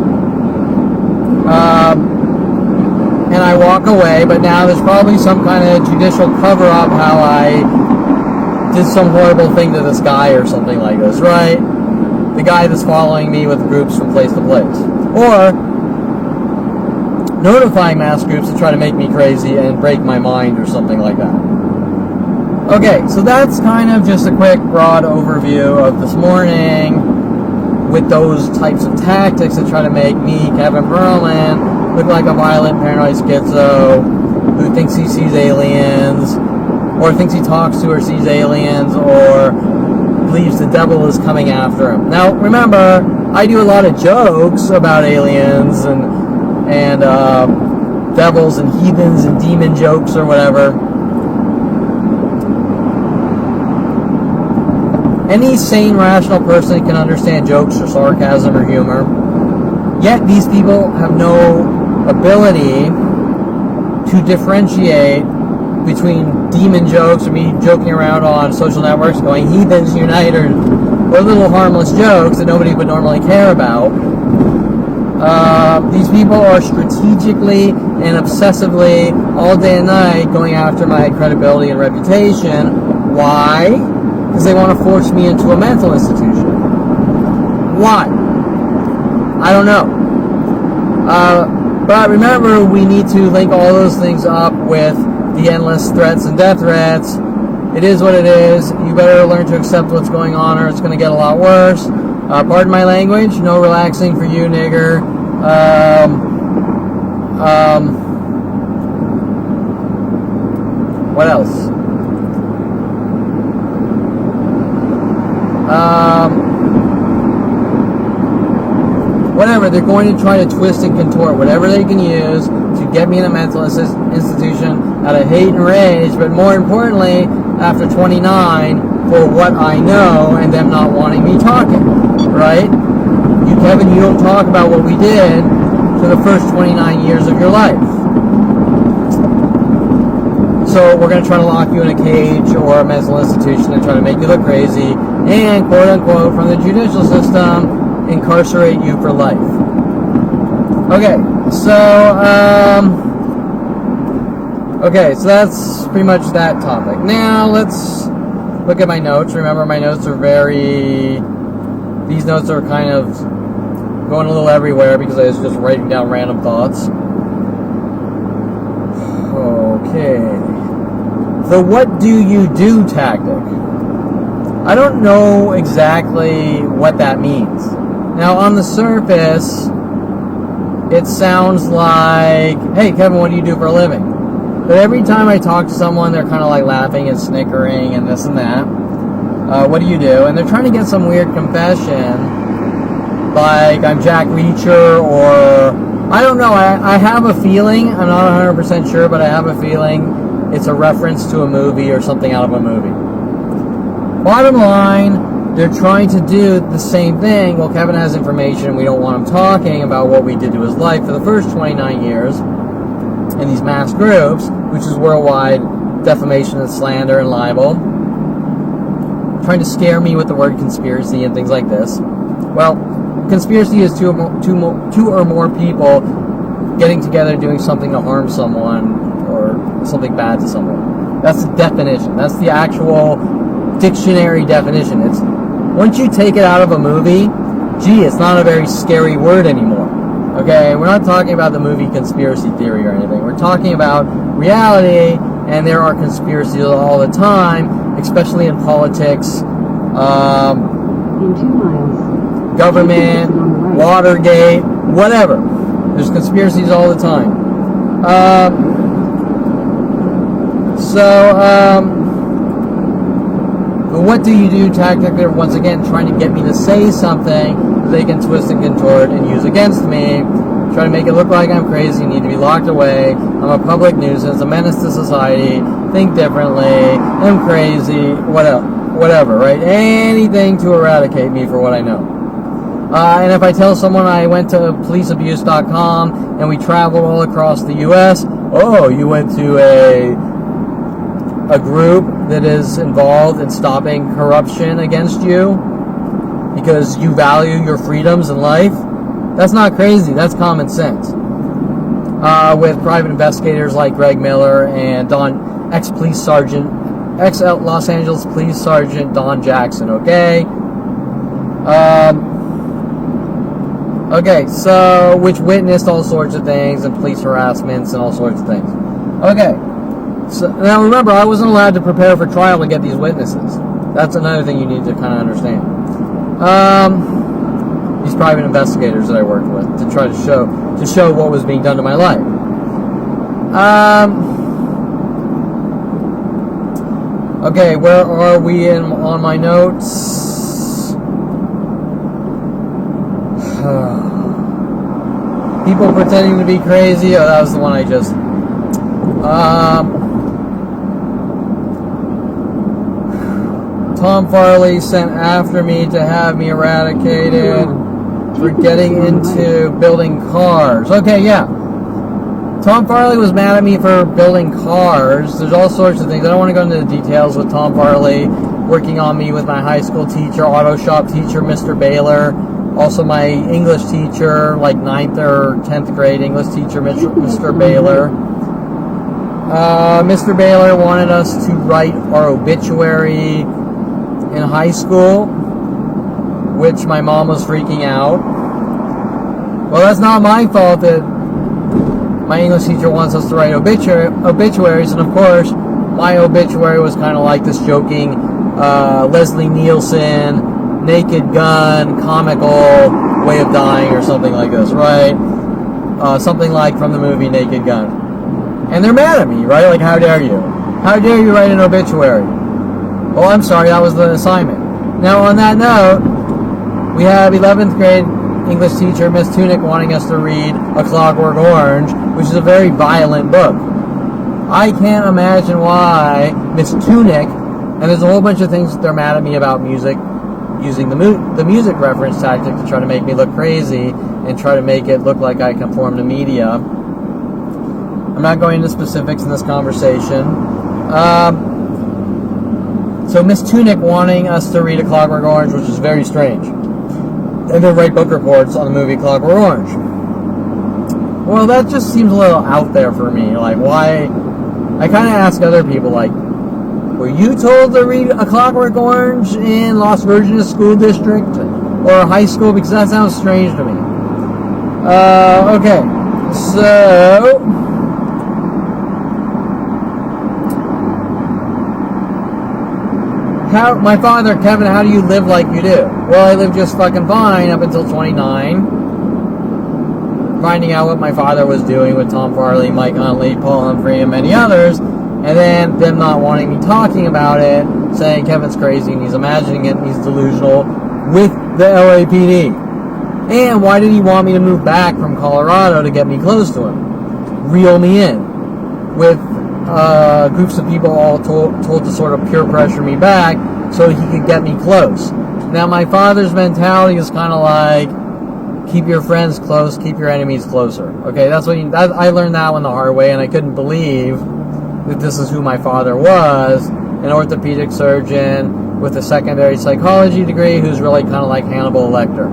And I walk away, but now there's probably some kind of judicial cover-up how I did some horrible thing to this guy or something like this, right? The guy that's following me with groups from place to place. Or notifying mass groups to try to make me crazy and break my mind or something like that. Okay, so that's kind of just a quick, broad overview of this morning with those types of tactics that try to make me, Kevin Perlman, look like a violent paranoid schizo who thinks he sees aliens, or thinks he talks to or sees aliens, or believes the devil is coming after him. Now, remember, I do a lot of jokes about aliens and devils and heathens and demon jokes or whatever. Any sane, rational person can understand jokes or sarcasm or humor. Yet these people have no ability to differentiate between demon jokes or me joking around on social networks going heathens unite or little harmless jokes that nobody would normally care about. These people are strategically and obsessively all day and night going after my credibility and reputation. Why? Because they want to force me into a mental institution. Why? I don't know. But remember, we need to link all those things up with the endless threats and death threats It is what it is. You better learn to accept what's going on, or it's going to get a lot worse. Pardon my language. No relaxing for you, nigger. What else? Whatever, they're going to try to twist and contort whatever they can use to get me in a mental institution out of hate and rage, but more importantly, after 29, for what I know and them not wanting me talking, right? You, Kevin, you don't talk about what we did for the first 29 years of your life. So we're going to try to lock you in a cage or a mental institution and try to make you look crazy and, quote unquote, from the judicial system, incarcerate you for life. Okay, so that's pretty much that topic. Now let's look at my notes. Remember, my notes are these notes are kind of going a little everywhere because I was just writing down random thoughts. Okay. The what do you do tactic. I don't know exactly what that means. Now, on the surface, it sounds like, hey, Kevin, what do you do for a living? But every time I talk to someone, they're kind of like laughing and snickering and this and that. What do you do? And they're trying to get some weird confession, like I'm Jack Reacher, or I don't know. I have a feeling, I'm not 100% sure, but I have a feeling it's a reference to a movie or something out of a movie. Bottom line, they're trying to do the same thing. Well, Kevin has information. We don't want him talking about what we did to his life for the first 29 years in these mass groups, which is worldwide defamation and slander and libel. Trying to scare me with the word conspiracy and things like this. Well, conspiracy is two or more people getting together doing something to harm someone or something bad to someone. That's the definition. That's the actual dictionary definition. It's once you take it out of a movie, it's not a very scary word anymore. Okay, we're not talking about the movie conspiracy theory or anything. We're talking about reality, and there are conspiracies all the time, especially in politics, In 2 miles. government, Watergate, whatever. There's conspiracies all the time. What do you do tactically? Once again, trying to get me to say something that they can twist and contort and use against me. Try to make it look like I'm crazy, need to be locked away. I'm a public nuisance, a menace to society, think differently, I'm crazy, whatever, right? Anything to eradicate me for what I know. And if I tell someone I went to policeabuse.com and we traveled all across the U.S., oh, you went to a group that is involved in stopping corruption against you because you value your freedoms in life, that's not crazy, that's common sense. With private investigators like Greg Miller and ex-Los Angeles Police Sergeant Don Jackson, okay? Okay, so, which witnessed all sorts of things and police harassments and all sorts of things. Okay, so now remember, I wasn't allowed to prepare for trial to get these witnesses. That's another thing you need to kind of understand. These private investigators that I worked with to try to show what was being done to my life. Okay, where are we on my notes? People pretending to be crazy. Oh, that was the one I just. Tom Farley sent after me to have me eradicated for getting into building cars. Okay, yeah. Tom Farley was mad at me for building cars. There's all sorts of things. I don't want to go into the details with Tom Farley working on me with my high school teacher, auto shop teacher, Mr. Baylor. Also my English teacher, like 9th or 10th grade English teacher, Mr. Baylor. Mr. Baylor wanted us to write our obituary in high school, which my mom was freaking out. Well, that's not my fault that my English teacher wants us to write obituaries, and of course, my obituary was kind of like this joking Leslie Nielsen, Naked Gun, comical way of dying or something like this, right? Something like from the movie Naked Gun. And they're mad at me, right? Like, how dare you? How dare you write an obituary? Well, I'm sorry, that was the assignment. Now, on that note, we have 11th grade English teacher, Miss Tunick, wanting us to read A Clockwork Orange, which is a very violent book. I can't imagine why Miss Tunick, and there's a whole bunch of things they're mad at me about music, using the music reference tactic to try to make me look crazy and try to make it look like I conform to media. I'm not going into specifics in this conversation. So Miss Tunick wanting us to read A Clockwork Orange, which is very strange. And then write book reports on the movie Clockwork Orange. Well, that just seems a little out there for me. Like, why? I kind of ask other people, like, were you told to read A Clockwork Orange in Las Virgenes School District or high school? Because that sounds strange to me. Okay, so my father, Kevin, how do you live like you do? Well, I lived just fucking fine up until 29. Finding out what my father was doing with Tom Farley, Mike Huntley, Paul Humphrey, and many others, and then them not wanting me talking about it, saying Kevin's crazy and he's imagining it and he's delusional with the LAPD. And why did he want me to move back from Colorado to get me close to him? Reel me in with groups of people all told to sort of peer pressure me back so he could get me close. Now, my father's mentality is kind of like, keep your friends close, keep your enemies closer. Okay, that's what I learned that one the hard way, and I couldn't believe that this is who my father was, an orthopedic surgeon with a secondary psychology degree who's really kind of like Hannibal Lecter.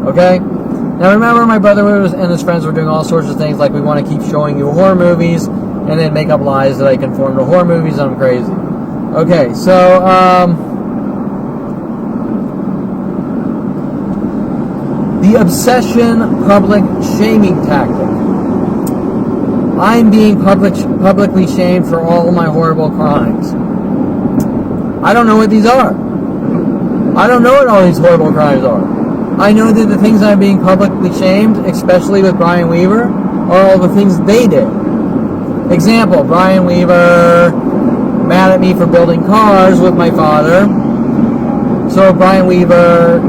Okay? Now, remember, my brother and his friends were doing all sorts of things, like we want to keep showing you horror movies and then make up lies that I conform to horror movies and I'm crazy. Okay, so, the obsession public shaming tactic. I'm being publicly shamed for all my horrible crimes. I don't know what these are. I don't know what all these horrible crimes are. I know that the things I'm being publicly shamed, especially with Brian Weaver, are all the things they did. Example, Brian Weaver mad at me for building cars with my father. So Brian Weaver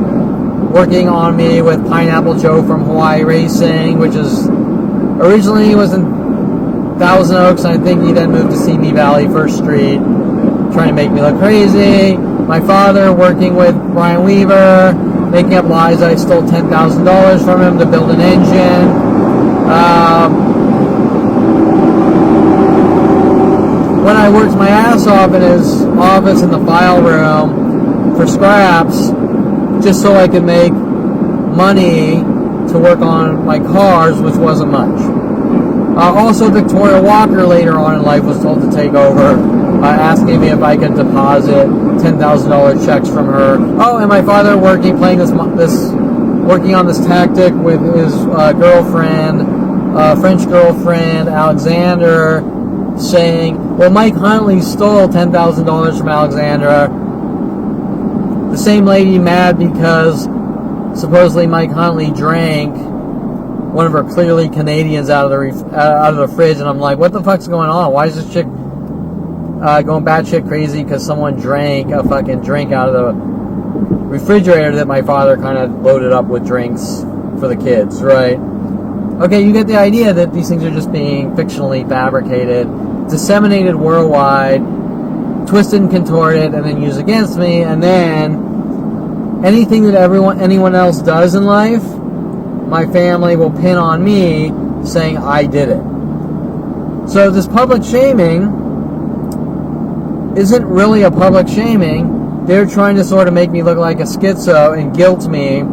working on me with Pineapple Joe from Hawaii Racing, which is originally was in Thousand Oaks, and I think he then moved to Simi Valley, First Street, trying to make me look crazy. My father working with Brian Weaver, making up lies that I stole $10,000 from him to build an engine. When I worked my ass off in his office in the file room for scraps, just so I could make money to work on my cars, which wasn't much. Also, Victoria Walker later on in life was told to take over, asking me if I could deposit $10,000 checks from her. Oh, and my father working on this tactic with his girlfriend, French girlfriend, Alexander, saying, well, Mike Huntley stole $10,000 from Alexandra. The same lady mad because supposedly Mike Huntley drank one of her clearly Canadians out of the fridge, and I'm like, what the fuck's going on? Why is this chick going batshit crazy because someone drank a fucking drink out of the refrigerator that my father kind of loaded up with drinks for the kids, right? Okay, you get the idea that these things are just being fictionally fabricated, disseminated worldwide, twisted and contorted, and then used against me, and then anything that anyone else does in life, my family will pin on me saying I did it. So this public shaming isn't really a public shaming. They're trying to sort of make me look like a schizo and guilt me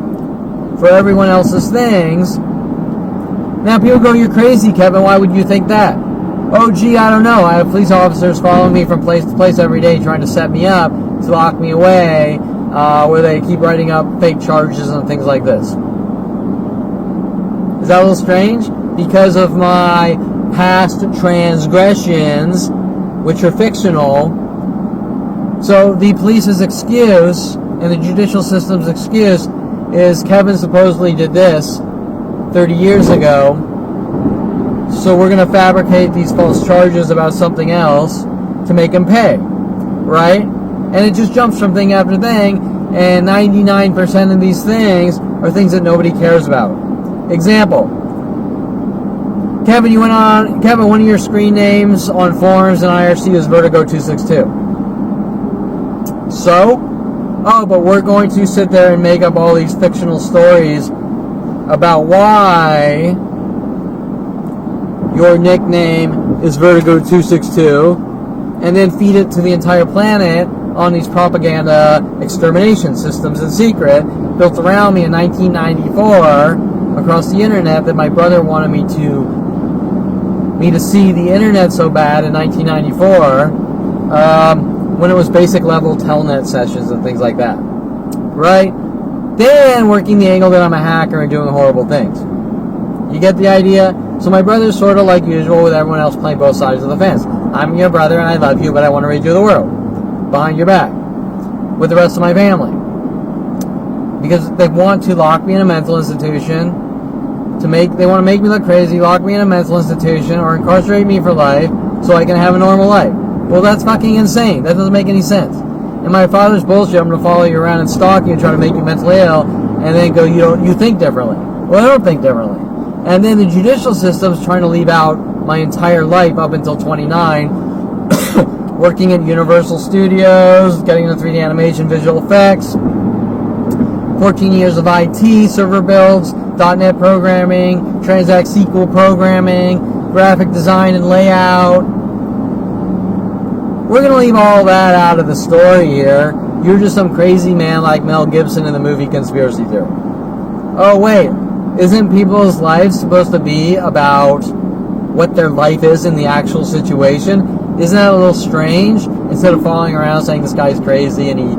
for everyone else's things. Now people go, you're crazy, Kevin, why would you think that? Oh, gee, I don't know. I have police officers following me from place to place every day trying to set me up to lock me away, where they keep writing up fake charges and things like this. Is that a little strange? Because of my past transgressions which are fictional. So the police's excuse and the judicial system's excuse is Kevin supposedly did this 30 years ago, so we're going to fabricate these false charges about something else to make him pay, right? And it just jumps from thing after thing, and 99% of these things are things that nobody cares about. Example: Kevin, one of your screen names on forums and IRC is Vertigo262. So? Oh, but we're going to sit there and make up all these fictional stories about why your nickname is Vertigo262, and then feed it to the entire planet on these propaganda extermination systems in secret built around me in 1994 across the internet, that my brother wanted me to see the internet so bad in 1994, when it was basic level telnet sessions and things like that, right? Then working the angle that I'm a hacker and doing horrible things. You get the idea? So my brother's sort of like usual, with everyone else playing both sides of the fence. I'm your brother and I love you, but I want to redo the world behind your back with the rest of my family, because they want to lock me in a mental institution. They want to make me look crazy, lock me in a mental institution, or incarcerate me for life so I can have a normal life. Well, that's fucking insane. That doesn't make any sense. And my father's bullshit, I'm going to follow you around and stalk you and try to make you mentally ill, and then go, you think differently. Well, I don't think differently. And then the judicial system's trying to leave out my entire life up until 29, working at Universal Studios, getting into 3D animation, visual effects, 14 years of IT, server builds, .NET programming, Transact SQL programming, graphic design and layout. We're going to leave all that out of the story here. You're just some crazy man like Mel Gibson in the movie Conspiracy Theory. Oh, wait. Isn't people's lives supposed to be about what their life is in the actual situation? Isn't that a little strange? Instead of following around saying this guy's crazy and he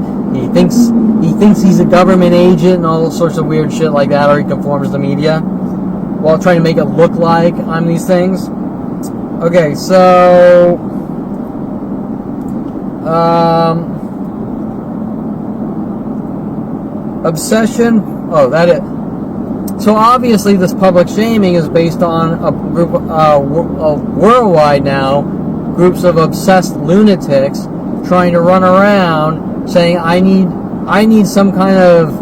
thinks he's a government agent and all sorts of weird shit like that, or he conforms to the media while trying to make it look like I'm these things. Okay, so obsession. Oh, that it. So obviously this public shaming is based on a group worldwide now, groups of obsessed lunatics trying to run around saying I need some kind of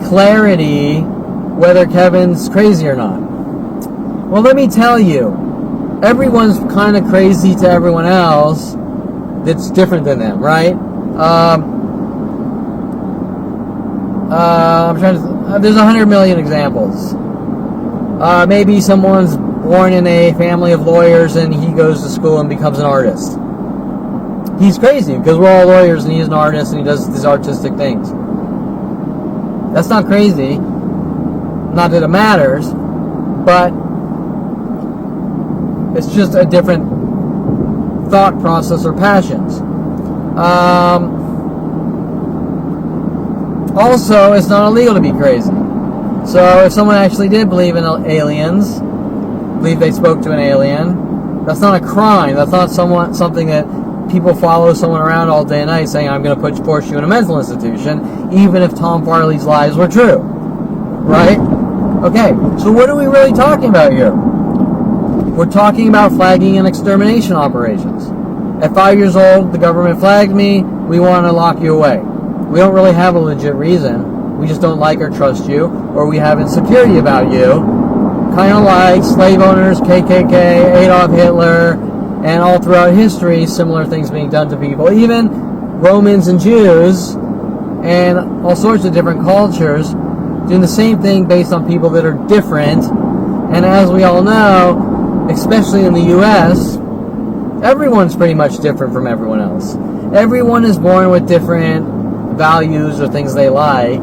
clarity whether Kevin's crazy or not. Well, let me tell you, everyone's kind of crazy to everyone else that's different than them, right? I'm trying to. There's 100 million examples. Maybe someone's born in a family of lawyers and he goes to school and becomes an artist. He's crazy because we're all lawyers and he's an artist and he does these artistic things. That's not crazy. Not that it matters, but it's just a different thought process or passions. Also, it's not illegal to be crazy. So if someone actually did believe in aliens, believe they spoke to an alien, that's not a crime. That's not something that people follow someone around all day and night saying, I'm going to force you in a mental institution, even if Tom Farley's lies were true. Right? Okay, so what are we really talking about here? We're talking about flagging and extermination operations. At 5 years old, the government flagged me, we want to lock you away. We don't really have a legit reason. We just don't like or trust you, or we have insecurity about you. Kind of like slave owners, KKK, Adolf Hitler, and all throughout history, similar things being done to people. Even Romans and Jews, and all sorts of different cultures, doing the same thing based on people that are different. And as we all know, especially in the U.S., everyone's pretty much different from everyone else. Everyone is born with different values or things they like.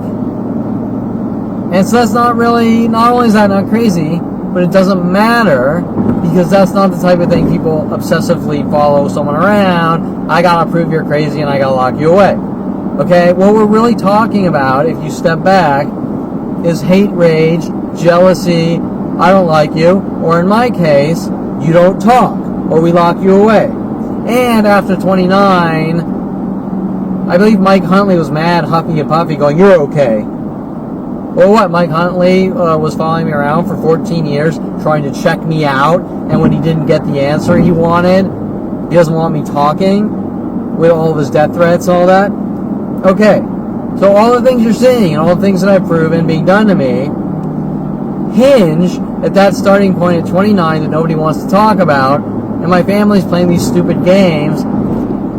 And so that's not only is that not crazy, but it doesn't matter, because that's not the type of thing people obsessively follow someone around. I gotta prove you're crazy and I gotta lock you away. Okay, what we're really talking about, if you step back, is hate, rage, jealousy, I don't like you, or in my case, you don't talk, or we lock you away. And after 29, I believe Mike Huntley was mad, huffy and puffy, going, "You're okay." Well, what? Mike Huntley was following me around for 14 years, trying to check me out, and when he didn't get the answer he wanted, he doesn't want me talking with all of his death threats and all that. Okay, so all the things you're saying and all the things that I've proven being done to me hinge at that starting point at 29 that nobody wants to talk about, and my family's playing these stupid games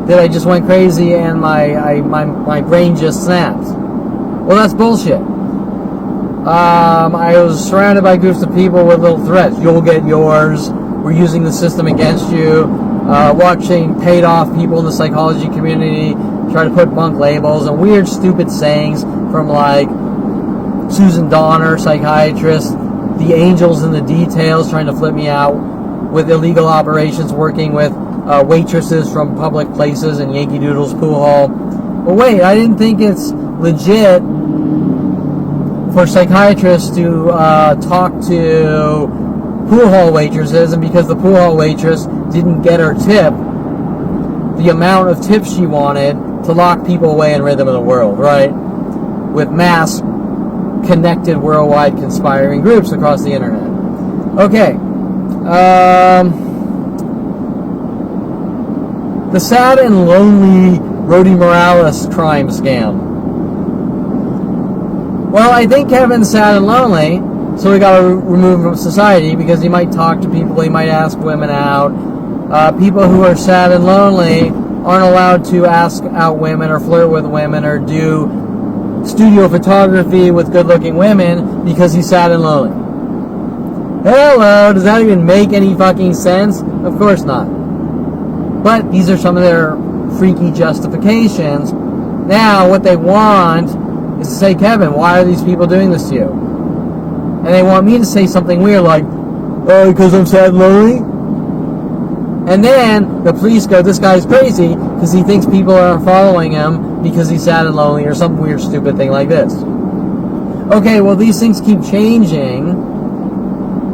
that I just went crazy and my brain just snapped. Well, that's bullshit. I was surrounded by groups of people with little threats. You'll get yours. We're using the system against you. Watching paid off people in the psychology community try to put bunk labels and weird stupid sayings from like Susan Donner, psychiatrist, the angels in the details trying to flip me out with illegal operations, working with waitresses from public places and Yankee Doodle's pool hall. But wait, I didn't think it's legit for psychiatrists to talk to pool hall waitresses, and because the pool hall waitress didn't get her tip, the amount of tips she wanted to lock people away in Rhythm of the World, right? With mass connected worldwide conspiring groups across the internet. Okay. The sad and lonely Rody Morales crime scam. Well, I think Kevin's sad and lonely, so we got to remove him from society because he might talk to people, he might ask women out. People who are sad and lonely aren't allowed to ask out women or flirt with women or do studio photography with good-looking women because he's sad and lonely. Hello, does that even make any fucking sense? Of course not. But these are some of their freaky justifications. Now, what they want is to say, Kevin, why are these people doing this to you? And they want me to say something weird like, oh, because I'm sad and lonely? And then the police go, this guy's crazy because he thinks people are following him because he's sad and lonely or some weird stupid thing like this. Okay, well, these things keep changing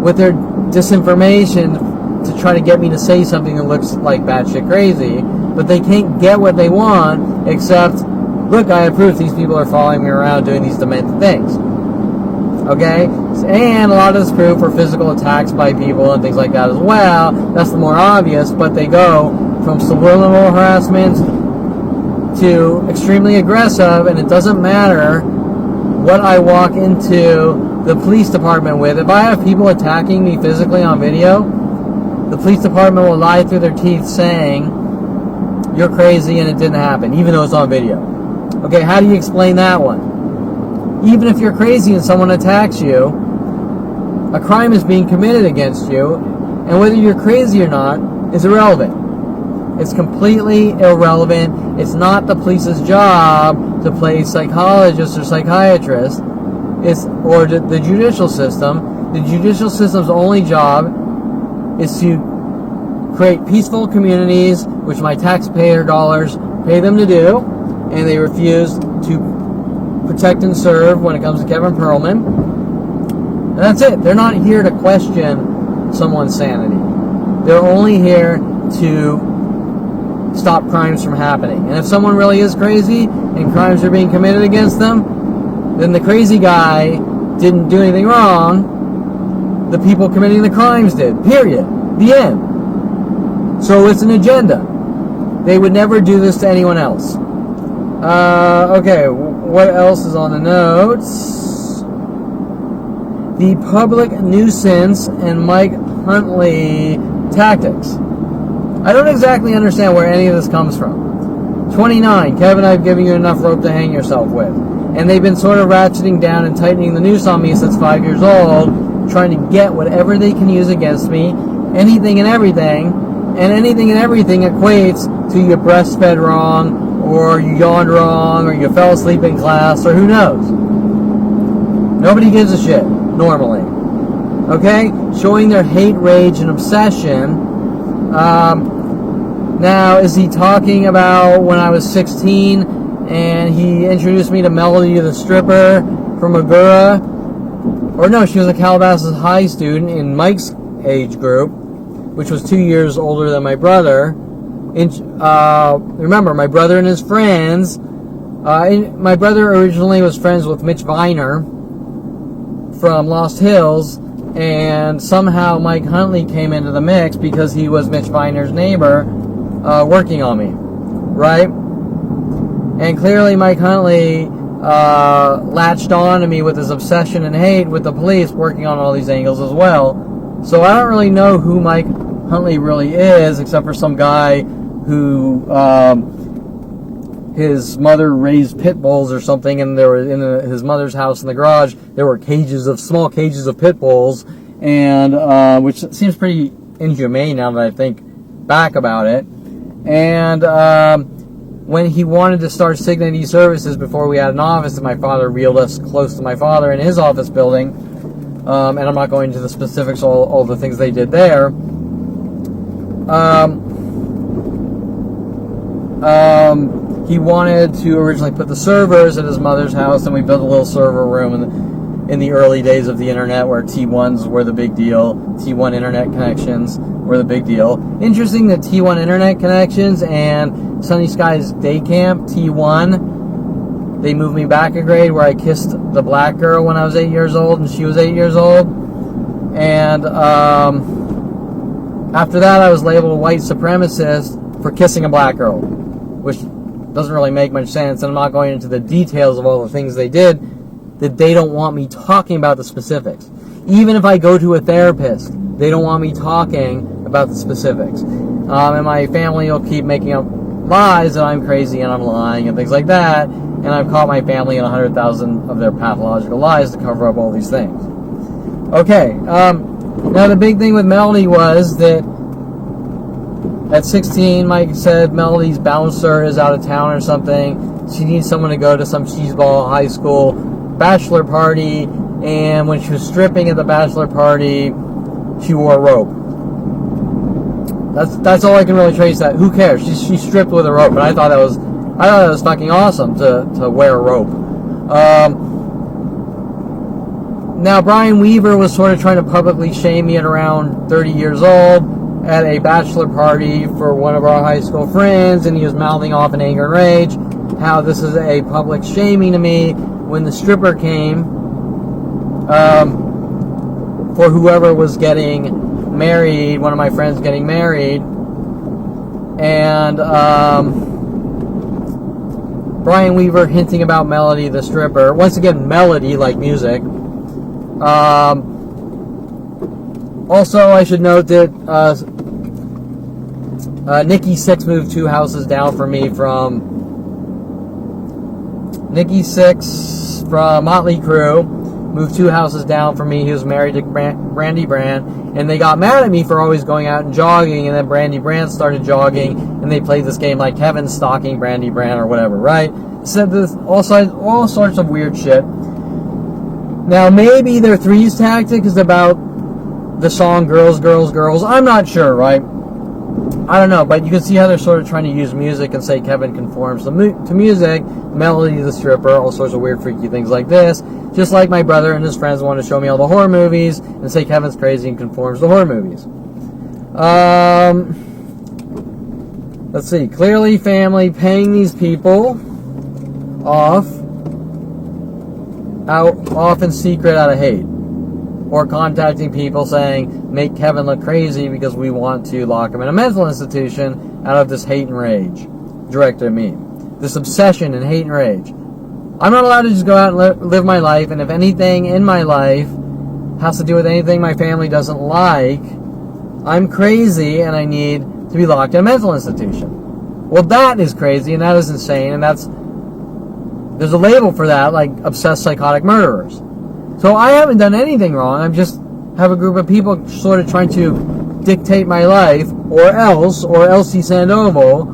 with their disinformation to try to get me to say something that looks like batshit crazy, but they can't get what they want except, look, I have proof these people are following me around doing these demented things. Okay? And a lot of this proof for physical attacks by people and things like that as well. That's the more obvious, but they go from subliminal harassment to extremely aggressive, and it doesn't matter what I walk into the police department with. If I have people attacking me physically on video, the police department will lie through their teeth saying, you're crazy and it didn't happen, even though it's on video. Okay, how do you explain that one? Even if you're crazy and someone attacks you, a crime is being committed against you, and whether you're crazy or not is irrelevant. It's completely irrelevant. It's not the police's job to play psychologist or psychiatrist, or the judicial system. The judicial system's only job is to create peaceful communities, which my taxpayer dollars pay them to do, and they refuse to protect and serve when it comes to Kevin Perlman. And that's it. They're not here to question someone's sanity. They're only here to stop crimes from happening. And if someone really is crazy and crimes are being committed against them, then the crazy guy didn't do anything wrong. The people committing the crimes did. Period. The end. So it's an agenda. They would never do this to anyone else. Okay, what else is on the notes? The public nuisance and Mike Huntley tactics. I don't exactly understand where any of this comes from. 29, Kevin, I've given you enough rope to hang yourself with. And they've been sort of ratcheting down and tightening the noose on me since 5 years old, trying to get whatever they can use against me, anything and everything, and anything and everything equates to you breastfed wrong, or you yawned wrong, or you fell asleep in class, or who knows. Nobody gives a shit, normally. Okay? Showing their hate, rage, and obsession. Now, is he talking about when I was 16 and he introduced me to Melody the stripper from Magura? Or no, she was a Calabasas High student in Mike's age group, which was 2 years older than my brother. remember, my brother and his friends. My brother originally was friends with Mitch Viner from Lost Hills, and somehow Mike Huntley came into the mix because he was Mitch Viner's neighbor working on me, right? And clearly Mike Huntley latched on to me with his obsession and hate with the police working on all these angles as well. So I don't really know who Mike Huntley really is, except for some guy who his mother raised pit bulls or something, and there were in his mother's house in the garage there were small cages of pit bulls, and which seems pretty inhumane now that I think back about it. And when he wanted to start Signity Services before we had an office, and my father reeled us close to my father in his office building, and I'm not going into the specifics of all the things they did there. He wanted to originally put the servers at his mother's house, and we built a little server room in the early days of the internet where T1s were the big deal. T1 internet connections were the big deal. Interesting that T1 internet connections and Sunny Skies Day Camp, T1, they moved me back a grade where I kissed the black girl when I was 8 years old and she was 8 years old. And after that I was labeled a white supremacist for kissing a black girl, which doesn't really make much sense, and I'm not going into the details of all the things they did, that they don't want me talking about the specifics. Even if I go to a therapist, they don't want me talking about the specifics. And my family will keep making up lies that I'm crazy and I'm lying and things like that, and I've caught my family in 100,000 of their pathological lies to cover up all these things. Okay, now the big thing with Melody was that at 16, Mike said Melody's bouncer is out of town or something. She needs someone to go to some cheeseball high school bachelor party, and when she was stripping at the bachelor party, she wore a rope. That's all I can really trace that. Who cares? She stripped with a rope, and I thought that was fucking awesome to wear a rope. Now Brian Weaver was sort of trying to publicly shame me at around 30 years old at a bachelor party for one of our high school friends, and he was mouthing off in anger and rage how this is a public shaming to me when the stripper came for whoever was getting married, one of my friends getting married, and Brian Weaver hinting about Melody the stripper. Once again, Melody like music. Also, I should note that Nikki Sixx moved 2 houses down from me from Nikki Sixx from Motley Crue moved 2 houses down from me. He was married to Brandy Brand, and they got mad at me for always going out and jogging, and then Brandy Brand started jogging, and they played this game like Kevin stalking Brandy Brand or whatever, right? Said this all sorts of weird shit. Now, maybe their threes tactic is about the song Girls, Girls, Girls. I'm not sure, right? I don't know, but you can see how they're sort of trying to use music and say Kevin conforms to music, Melody the stripper, all sorts of weird, freaky things like this. Just like my brother and his friends want to show me all the horror movies and say Kevin's crazy and conforms to horror movies. Let's see. Clearly, family paying these people off in secret out of hate, or contacting people saying make Kevin look crazy because we want to lock him in a mental institution out of this hate and rage directed at me, this obsession and hate and rage. I'm not allowed to just go out and live my life, and if anything in my life has to do with anything my family doesn't like, I'm crazy and I need to be locked in a mental institution. Well, that is crazy and that is insane, and there's a label for that, like obsessed psychotic murderers. So I haven't done anything wrong. I just have a group of people sort of trying to dictate my life, or else Elsie Sandoval,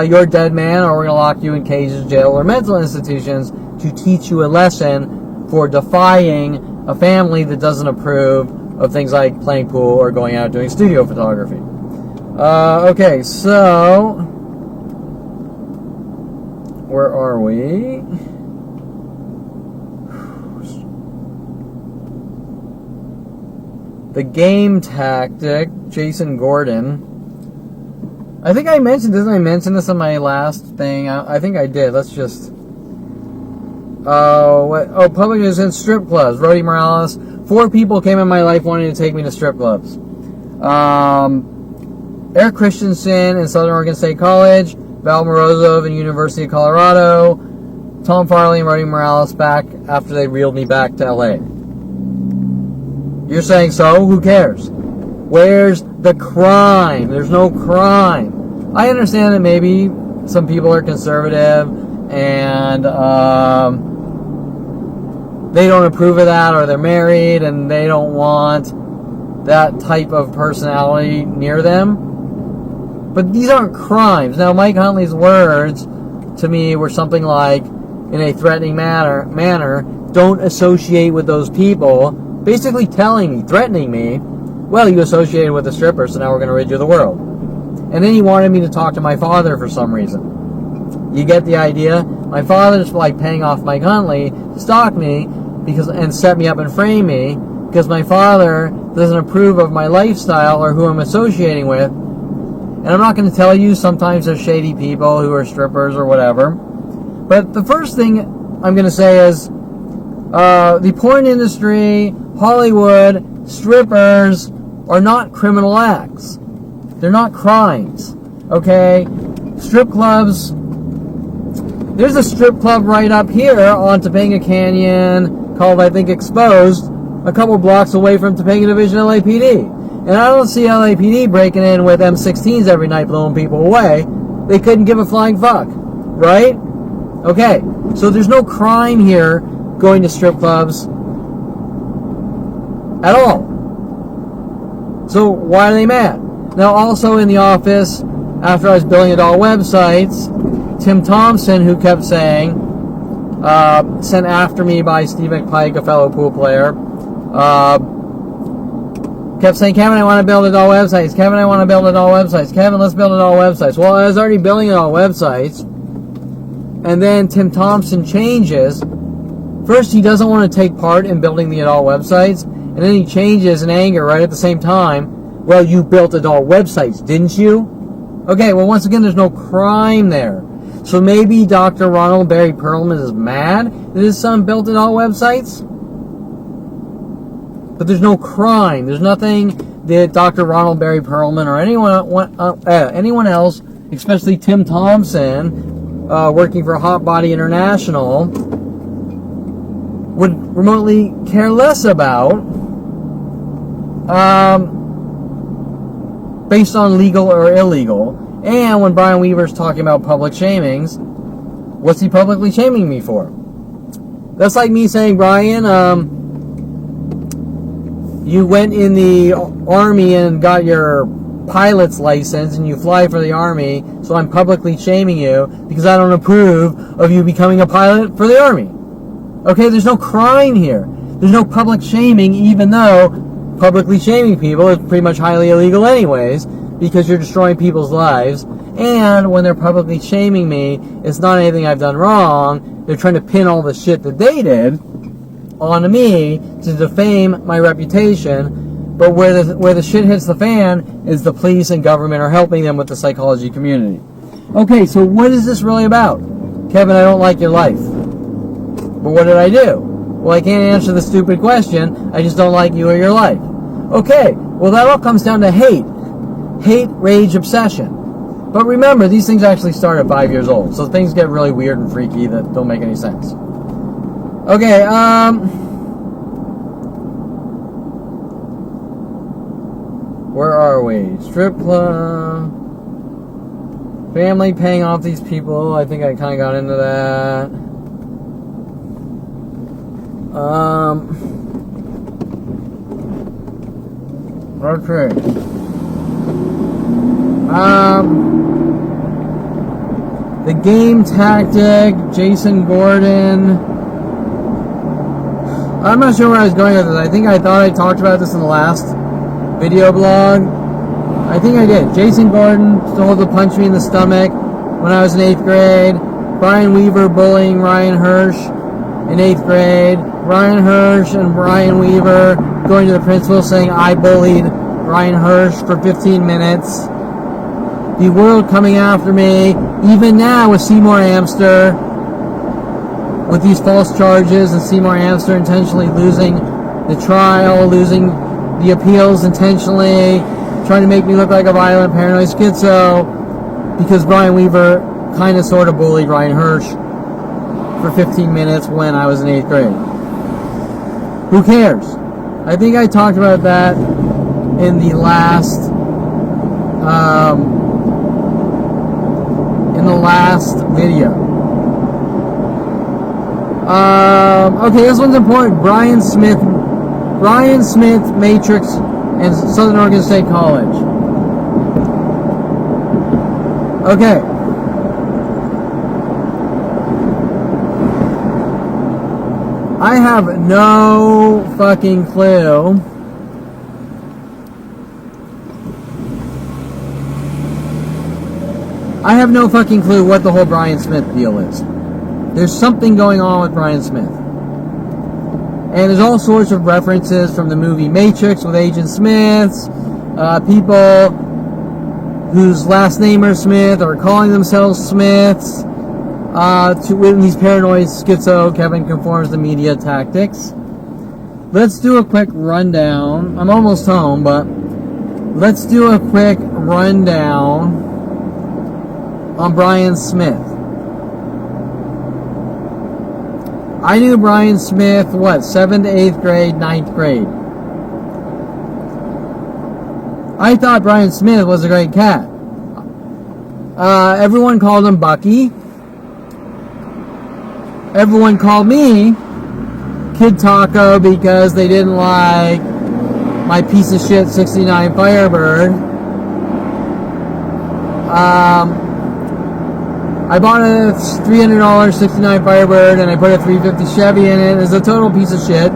you're a dead man, or we're going to lock you in cages, jail, or mental institutions to teach you a lesson for defying a family that doesn't approve of things like playing pool or going out doing studio photography. Okay, so where are we? The game tactic, Jason Gordon. I think I mentioned, didn't I mention this in my last thing? I think I did. Let's just... public news in strip clubs. Rody Morales. 4 people came in my life wanting to take me to strip clubs. Eric Christensen in Southern Oregon State College. Val Morozov in University of Colorado. Tom Farley and Rody Morales back after they reeled me back to LA. You're saying so? Who cares? Where's the crime? There's no crime. I understand that maybe some people are conservative and they don't approve of that, or they're married and they don't want that type of personality near them. But these aren't crimes. Now, Mike Huntley's words to me were something like, in a threatening manner, don't associate with those people, basically telling me, threatening me, well, you associated with a stripper, so now we're going to rid you of the world. And then he wanted me to talk to my father for some reason. You get the idea? My father's like paying off Mike Huntley to stalk me and set me up and frame me because my father doesn't approve of my lifestyle or who I'm associating with. And I'm not going to tell you, sometimes there's shady people who are strippers or whatever. But the first thing I'm going to say is the porn industry, Hollywood, strippers are not criminal acts. They're not crimes. Okay? Strip clubs. There's a strip club right up here on Topanga Canyon called, I think, Exposed, a couple blocks away from Topanga Division LAPD. And I don't see LAPD breaking in with M16s every night blowing people away. They couldn't give a flying fuck. Right? Okay. So there's no crime here going to strip clubs at all. So why are they mad? Now, also in the office, after I was building adult websites, Tim Thompson, who kept saying, sent after me by Steve McPike, a fellow pool player, kept saying, Kevin, I want to build adult websites. Kevin, I want to build adult websites. Kevin, let's build adult websites. Well, I was already building adult websites. And then Tim Thompson changes. First, he doesn't want to take part in building the adult websites. And then he changes in anger right at the same time. Well, you built adult websites, didn't you? Okay, well, once again, there's no crime there. So maybe Dr. Ronald Barry Perlman is mad that his son built adult websites? But there's no crime. There's nothing that Dr. Ronald Barry Perlman or anyone else, especially Tim Thompson, working for Hot Body International, would remotely care less about, based on legal or illegal. And when Brian Weaver's talking about public shamings, what's he publicly shaming me for? That's like me saying, Brian, you went in the Army and got your pilot's license and you fly for the Army, so I'm publicly shaming you because I don't approve of you becoming a pilot for the Army. Okay, there's no crime here. There's no public shaming, even though publicly shaming people is pretty much highly illegal anyways, because you're destroying people's lives. And when they're publicly shaming me, it's not anything I've done wrong. They're trying to pin all the shit that they did onto me to defame my reputation. But where the shit hits the fan is the police and government are helping them with the psychology community. Okay, so what is this really about? Kevin, I don't like your life. But what did I do? Well, I can't answer the stupid question. I just don't like you or your life. Okay, well, that all comes down to hate. Hate, rage, obsession. But remember, these things actually start at 5 years old. So things get really weird and freaky that don't make any sense. Okay, where are we? Strip club. Family paying off these people. I think I kind of got into that. Okay. The game tactic, Jason Gordon. I'm not sure where I was going with this. I thought I talked about this in the last video blog. I think I did. Jason Gordon told to punch me in the stomach when I was in 8th grade. Brian Weaver bullying Ryan Hirsch in 8th grade. Ryan Hirsch and Brian Weaver going to the principal saying I bullied Ryan Hirsch for 15 minutes. the world coming after me, even now with Seymour Amster, with these false charges, and Seymour Amster intentionally losing the trial, losing the appeals intentionally, trying to make me look like a violent, paranoid schizo, because Brian Weaver kind of sort of bullied Ryan Hirsch for 15 minutes when I was in 8th grade. Who cares? I think I talked about that in the last video. Okay, this one's important. Brian Smith, Matrix, and Southern Oregon State College. Okay. I have no fucking clue what the whole Brian Smith deal is. There's something going on with Brian Smith. And there's all sorts of references from the movie Matrix with Agent Smiths, people whose last name are Smith or calling themselves Smiths, to these paranoid schizo. Kevin conforms to media tactics. Let's do a quick rundown. I'm almost home, but let's do a quick rundown on Brian Smith. I knew Brian Smith, 7th to 8th grade, 9th grade. I thought Brian Smith was a great cat. Everyone called him Bucky. Everyone called me Kid Taco because they didn't like my piece of shit 69 Firebird. I bought a $300 69 Firebird and I put a 350 Chevy in it. It's a total piece of shit.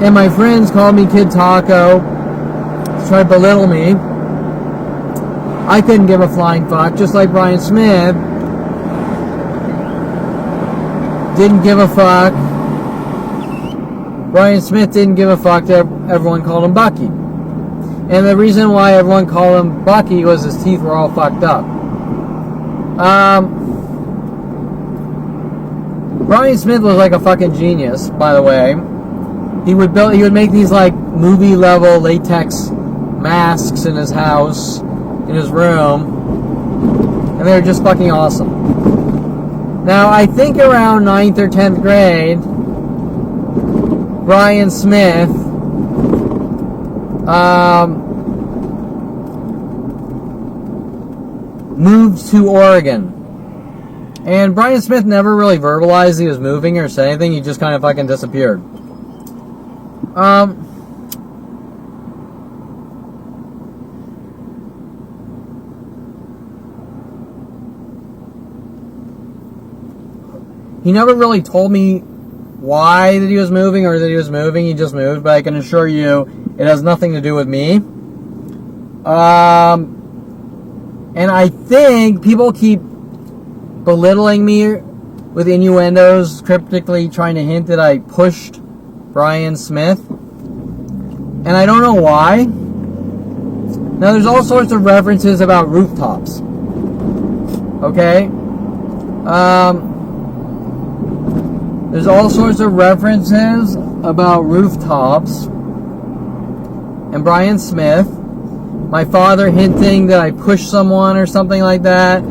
And my friends called me Kid Taco to try to belittle me. I couldn't give a flying fuck, just like Brian Smith didn't give a fuck. Brian Smith didn't give a fuck that everyone called him Bucky. And the reason why everyone called him Bucky was his teeth were all fucked up. Brian Smith was like a fucking genius, by the way. He would make these like movie level latex masks in his house, in his room, and they were just fucking awesome. Now, I think around 9th or 10th grade, Brian Smith moved to Oregon. And Brian Smith never really verbalized he was moving or said anything. He just kind of fucking disappeared. He never really told me why that he was moving or that he was moving. He just moved, but I can assure you it has nothing to do with me. And I think people keep belittling me with innuendos, cryptically trying to hint that I pushed Brian Smith. And I don't know why. Now, there's all sorts of references about rooftops. Okay? There's all sorts of references about rooftops and Brian Smith. My father hinting that I pushed someone or something like that.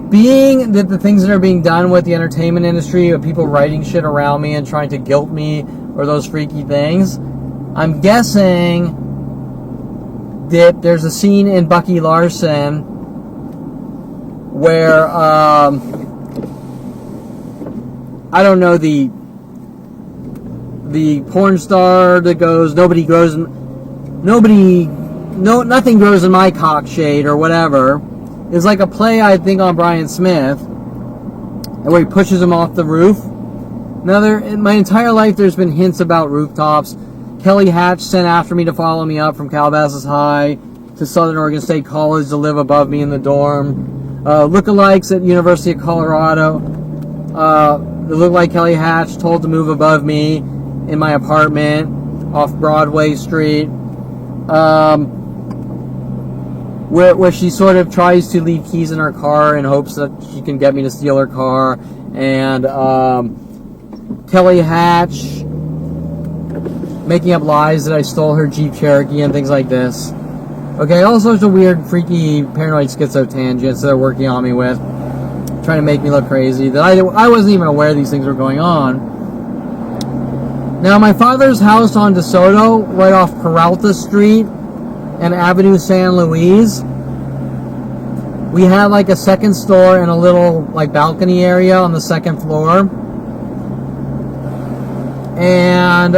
Being that the things that are being done with the entertainment industry, of people writing shit around me and trying to guilt me or those freaky things, I'm guessing that there's a scene in Bucky Larson where I don't know, the porn star that goes, nothing grows in my cockshade or whatever. It's like a play, I think, on Brian Smith, where he pushes him off the roof. Now, in my entire life, there's been hints about rooftops. Kelly Hatch sent after me to follow me up from Calabasas High to Southern Oregon State College to live above me in the dorm. Lookalikes at University of Colorado. It looked like Kelly Hatch told to move above me in my apartment off Broadway Street. where she sort of tries to leave keys in her car in hopes that she can get me to steal her car, and Kelly Hatch making up lies that I stole her Jeep Cherokee and things like this. Okay, all sorts of weird, freaky, paranoid schizo tangents that they're working on me with, trying to make me look crazy, that I wasn't even aware these things were going on. Now, my father's house on DeSoto, right off Peralta Street and Avenue San Luis, we had like a second store and a little like balcony area on the second floor. And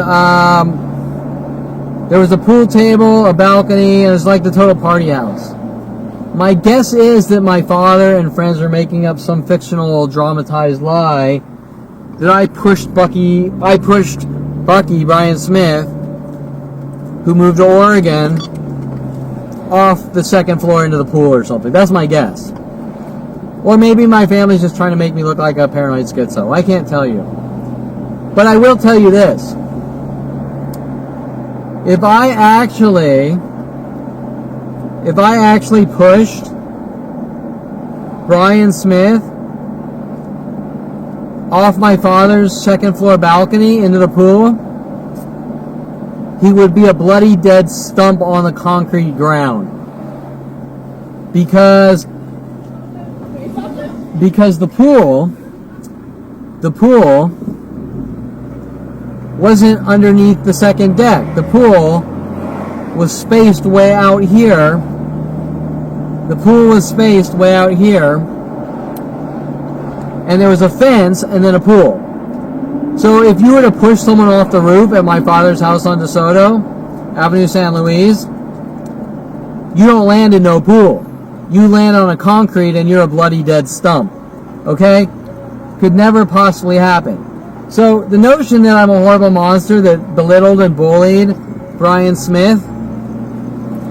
there was a pool table, a balcony, and it was like the total party house. My guess is that my father and friends were making up some fictional dramatized lie that I pushed Bucky, Brian Smith, who moved to Oregon, off the second floor into the pool or something. That's my guess. Or maybe my family's just trying to make me look like a paranoid schizo. I can't tell you. But I will tell you this. If I actually pushed Brian Smith off my father's second floor balcony into the pool, he would be a bloody dead stump on the concrete ground. Because the pool wasn't underneath the second deck. The pool was spaced way out here. And there was a fence and then a pool. So if you were to push someone off the roof at my father's house on DeSoto, Avenue San Luis, you don't land in no pool. You land on a concrete and you're a bloody dead stump. Okay? Could never possibly happen. So the notion that I'm a horrible monster that belittled and bullied Brian Smith,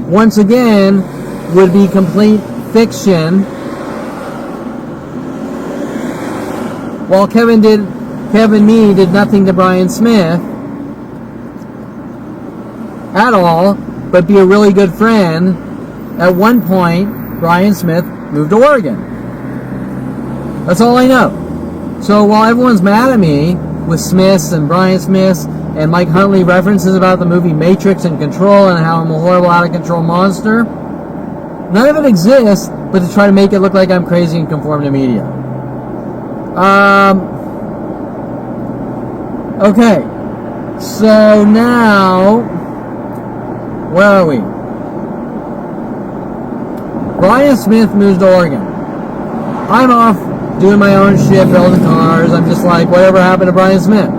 once again, would be complete fiction. While Kevin Me did nothing to Brian Smith at all, but be a really good friend. At one point, Brian Smith moved to Oregon. That's all I know. So while everyone's mad at me with Smiths and Brian Smiths and Mike Huntley references about the movie Matrix and Control and how I'm a horrible, out-of-control monster, none of it exists but to try to make it look like I'm crazy and conform to media. Okay, so now, where are we? Brian Smith moves to Oregon. I'm off doing my own shit, building cars. I'm just like, whatever happened to Brian Smith?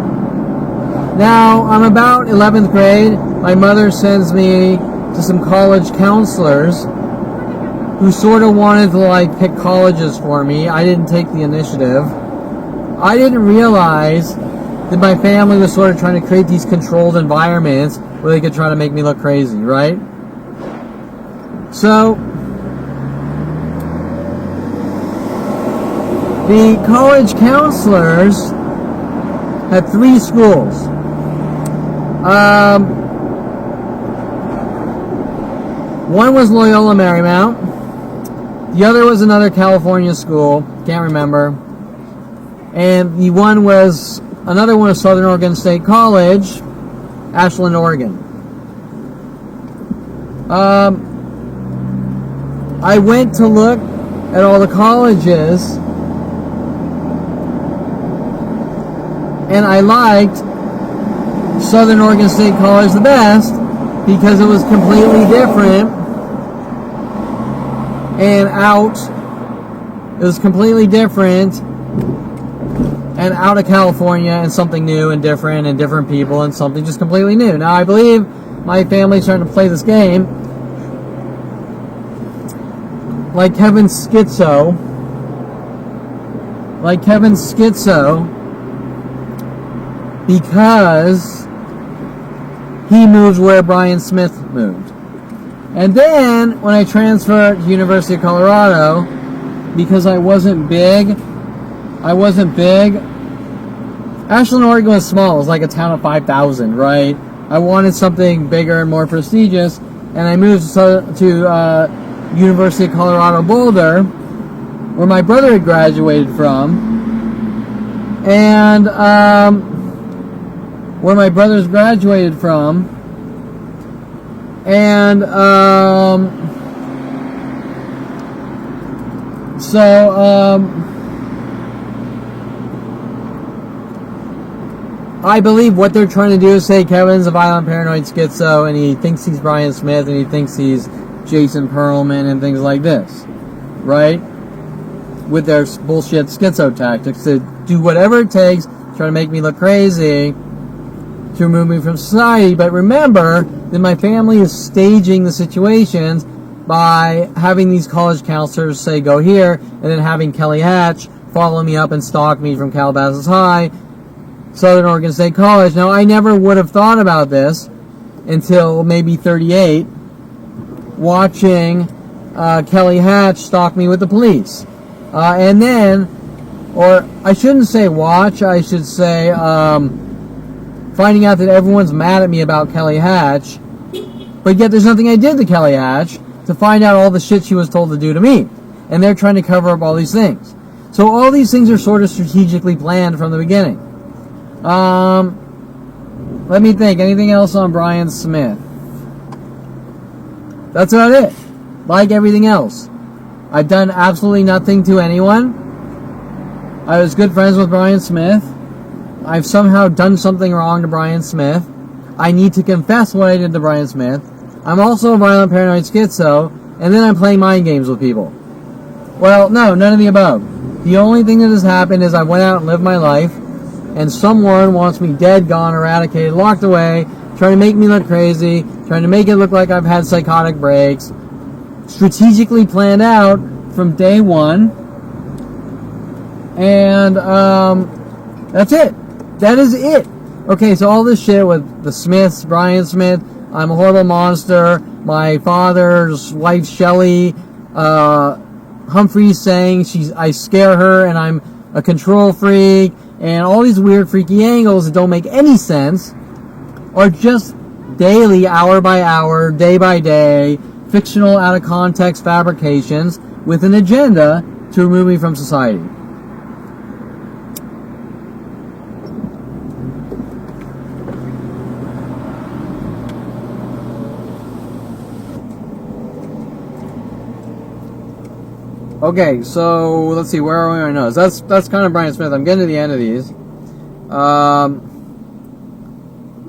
Now, I'm about 11th grade. My mother sends me to some college counselors who sort of wanted to like pick colleges for me. I didn't take the initiative. I didn't realize that my family was sort of trying to create these controlled environments where they could try to make me look crazy, right? So, the college counselors had 3 schools. One was Loyola Marymount. The other was another California school. Can't remember. And the one was another one of Southern Oregon State College, Ashland, Oregon. I went to look at all the colleges, and I liked Southern Oregon State College the best because it was completely different and out. It was completely different and out of California and something new and different people and something just completely new. Now, I believe my family's trying to play this game like Kevin Schizo. Because he moved where Brian Smith moved. And then, when I transferred to University of Colorado, because I wasn't big, Ashland, Oregon was small. It was like a town of 5,000, right? I wanted something bigger and more prestigious, and I moved to University of Colorado Boulder, where my brother had graduated from. And where my brother's graduated from. And I believe what they're trying to do is say Kevin's a violent paranoid schizo, and he thinks he's Brian Smith, and he thinks he's Jason Perlman, and things like this, right? With their bullshit schizo tactics to do whatever it takes, try to make me look crazy, to remove me from society. But remember that my family is staging the situations by having these college counselors say go here, and then having Kelly Hatch follow me up and stalk me from Calabasas High, Southern Oregon State College. Now, I never would have thought about this until maybe 38, watching Kelly Hatch stalk me with the police. And then, or I shouldn't say watch, I should say finding out that everyone's mad at me about Kelly Hatch, but yet there's nothing I did to Kelly Hatch to find out all the shit she was told to do to me. And they're trying to cover up all these things. So all these things are sort of strategically planned from the beginning. Let me think. Anything else on Brian Smith? That's about it. Like everything else, I've done absolutely nothing to anyone. I was good friends with Brian Smith. I've somehow done something wrong to Brian Smith. I need to confess what I did to Brian Smith. I'm also a violent paranoid schizo, and then I'm playing mind games with people. Well, no, none of the above. The only thing that has happened is I went out and lived my life, and someone wants me dead, gone, eradicated, locked away, trying to make me look crazy, trying to make it look like I've had psychotic breaks, strategically planned out from day one, and that's it. That is it. Okay, so all this shit with the Smiths, Brian Smith, I'm a horrible monster, my father's wife Shelley, Humphrey saying I scare her and I'm a control freak, and all these weird freaky angles that don't make any sense are just daily, hour by hour, day by day, fictional, out of context fabrications with an agenda to remove me from society. Okay, so let's see, where are we right now? So that's kind of Brian Smith. I'm getting to the end of these. Oh,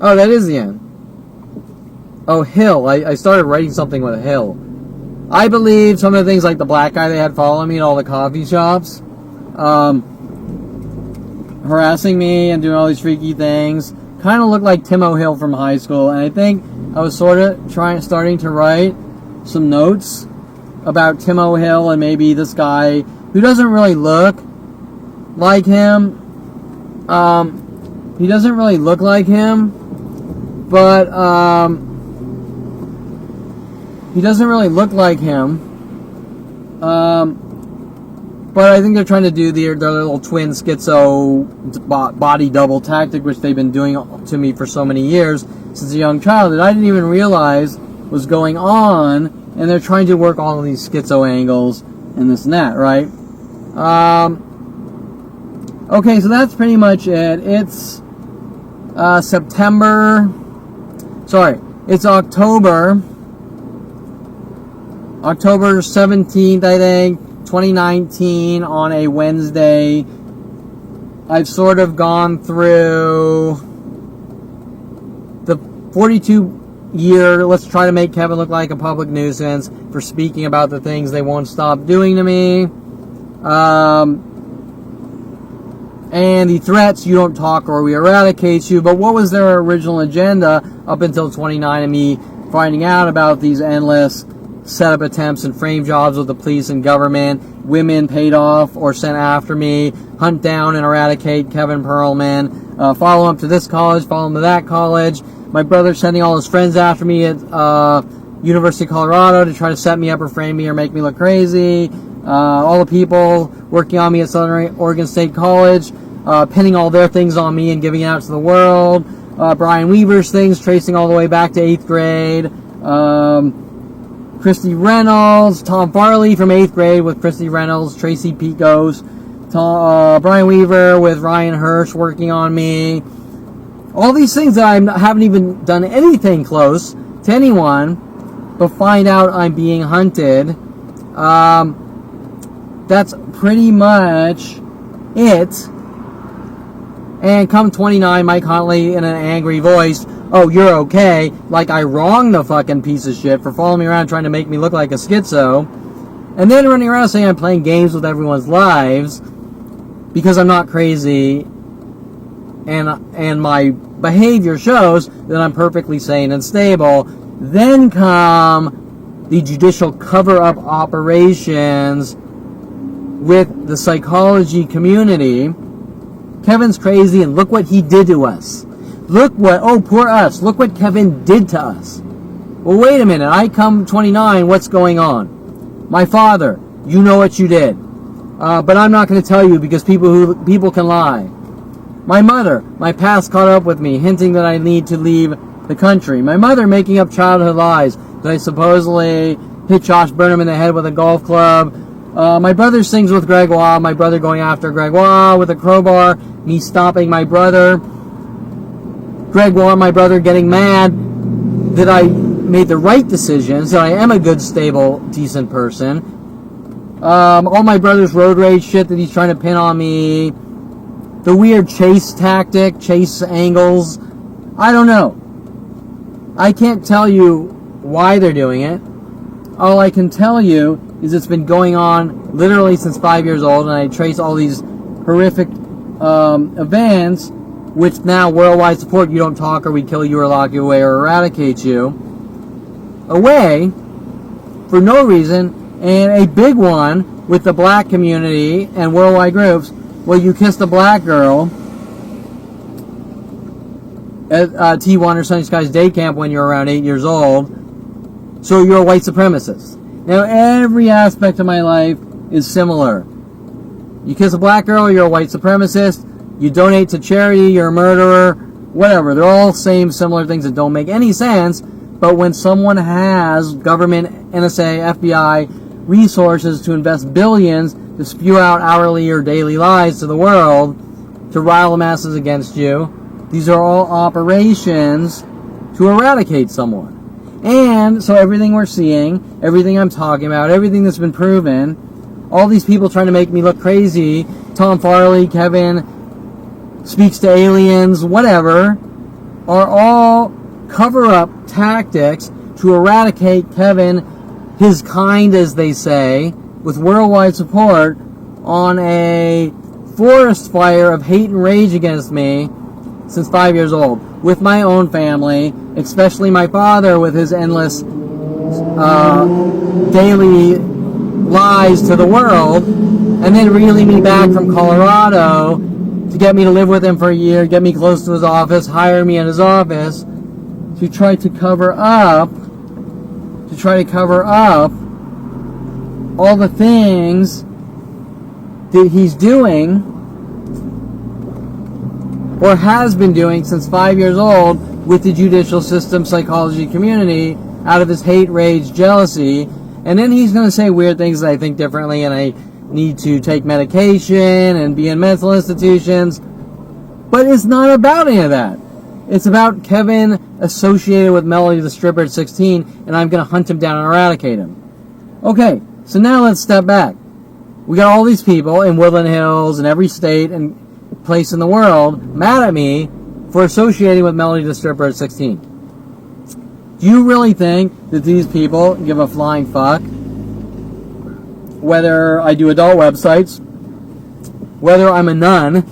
that is the end. Oh, Hill. I started writing something with Hill. I believe some of the things like the black guy they had following me at all the coffee shops, harassing me and doing all these freaky things, kind of looked like Timo Hill from high school. And I think I was sort of starting to write some notes about Timo Hill and maybe this guy who doesn't really look like him. He doesn't really look like him, but he doesn't really look like him. But I think they're trying to do their little twin schizo body double tactic, which they've been doing to me for so many years since a young child that I didn't even realize was going on. And they're trying to work all of these schizo angles and this and that, right? Okay, so that's pretty much it. It's October 17th, I think, 2019, on a Wednesday. I've sort of gone through the 42-year, let's try to make Kevin look like a public nuisance for speaking about the things they won't stop doing to me. And the threats, you don't talk or we eradicate you. But what was their original agenda up until 29 and me finding out about these endless setup attempts and frame jobs with the police and government, women paid off or sent after me, hunt down and eradicate Kevin Perlman, follow him to this college, follow him to that college, my brother sending all his friends after me at University of Colorado to try to set me up or frame me or make me look crazy, all the people working on me at Southern Oregon State College, pinning all their things on me and giving it out to the world, Brian Weaver's things tracing all the way back to 8th grade, Christy Reynolds, Tom Farley from 8th grade with Christy Reynolds, Tracy Picos, Brian Weaver with Ryan Hirsch working on me. All these things that I haven't even done anything close to anyone, but find out I'm being hunted. That's pretty much it. And come 29, Mike Huntley in an angry voice, "Oh, you're okay," like I wronged the fucking piece of shit for following me around trying to make me look like a schizo. And then running around saying I'm playing games with everyone's lives because I'm not crazy, and my behavior shows that I'm perfectly sane and stable. Then come the judicial cover-up operations with the psychology community. Kevin's crazy, and look what he did to us. Look what, oh, poor us. Look what Kevin did to us. Well, wait a minute. I come 29. What's going on? My father, you know what you did. But I'm not going to tell you because people can lie. My mother, my past caught up with me, hinting that I need to leave the country. My mother making up childhood lies that I supposedly hit Josh Burnham in the head with a golf club. My brother sings with Gregoire, my brother going after Gregoire with a crowbar, me stopping my brother. Gregoire, my brother, getting mad that I made the right decisions, that I am a good, stable, decent person. All my brother's road rage shit that he's trying to pin on me. The weird chase tactic, chase angles. I don't know. I can't tell you why they're doing it. All I can tell you is it's been going on literally since 5 years old, and I trace all these horrific events, which now worldwide support, you don't talk or we kill you or lock you away or eradicate you away for no reason, and a big one with the black community and worldwide groups. Well, you kissed a black girl at T1 or Sunny Skies Day Camp when you're around 8 years old, so you're a white supremacist. Now, every aspect of my life is similar. You kiss a black girl, you're a white supremacist. You donate to charity, you're a murderer. Whatever. They're all similar things that don't make any sense. But when someone has government, NSA, FBI resources to invest billions to spew out hourly or daily lies to the world, to rile the masses against you, these are all operations to eradicate someone. And so everything we're seeing, everything I'm talking about, everything that's been proven, all these people trying to make me look crazy, Tom Farley, Kevin, speaks to aliens, whatever, are all cover-up tactics to eradicate Kevin, his kind, as they say, with worldwide support on a forest fire of hate and rage against me since 5 years old, with my own family, especially my father with his endless daily lies to the world, and then reeling me back from Colorado to get me to live with him for a year, get me close to his office, hire me in his office, to try to cover up all the things that he's doing or has been doing since 5 years old with the judicial system, psychology community, out of his hate, rage, jealousy. And then he's going to say weird things that I think differently, and I need to take medication and be in mental institutions. But it's not about any of that. It's about Kevin associated with Melody the stripper at 16, and I'm going to hunt him down and eradicate him. Okay, so now let's step back. We got all these people in Woodland Hills and every state and place in the world mad at me for associating with Melody the stripper at 16. Do you really think that these people give a flying fuck whether I do adult websites, whether I'm a nun,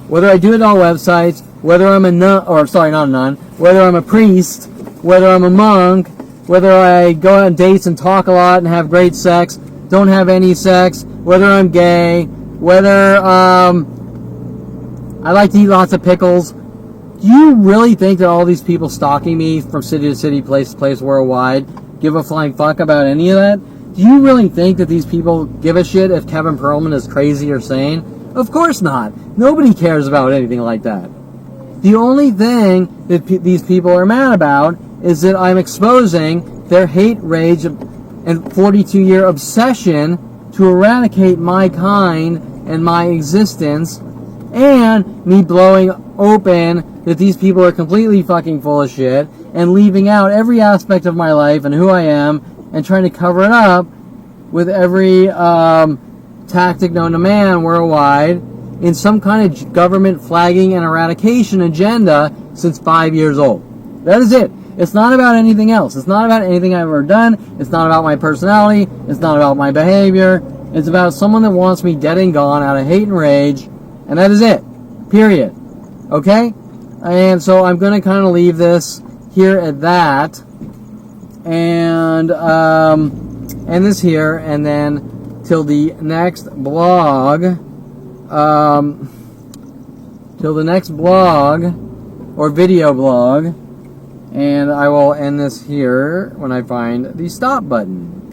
whether I do adult websites, whether I'm a nun, or sorry, not a nun, whether I'm a priest, whether I'm a monk, whether I go on dates and talk a lot and have great sex, don't have any sex, whether I'm gay, whether I like to eat lots of pickles. Do you really think that all these people stalking me from city to city, place to place, worldwide, give a flying fuck about any of that? Do you really think that these people give a shit if Kevin Perlman is crazy or sane? Of course not. Nobody cares about anything like that. The only thing that these people are mad about is that I'm exposing their hate, rage, and 42-year obsession to eradicate my kind and my existence, and me blowing open that these people are completely fucking full of shit and leaving out every aspect of my life and who I am and trying to cover it up with every tactic known to man worldwide in some kind of government flagging and eradication agenda since 5 years old. That is it. It's not about anything else. It's not about anything I've ever done. It's not about my personality. It's not about my behavior. It's about someone that wants me dead and gone out of hate and rage. And that is it. Period. Okay? And so I'm going to kind of leave this here at that. And end this here. And then till the next blog. Till the next blog. Or video blog. And I will end this here when I find the stop button.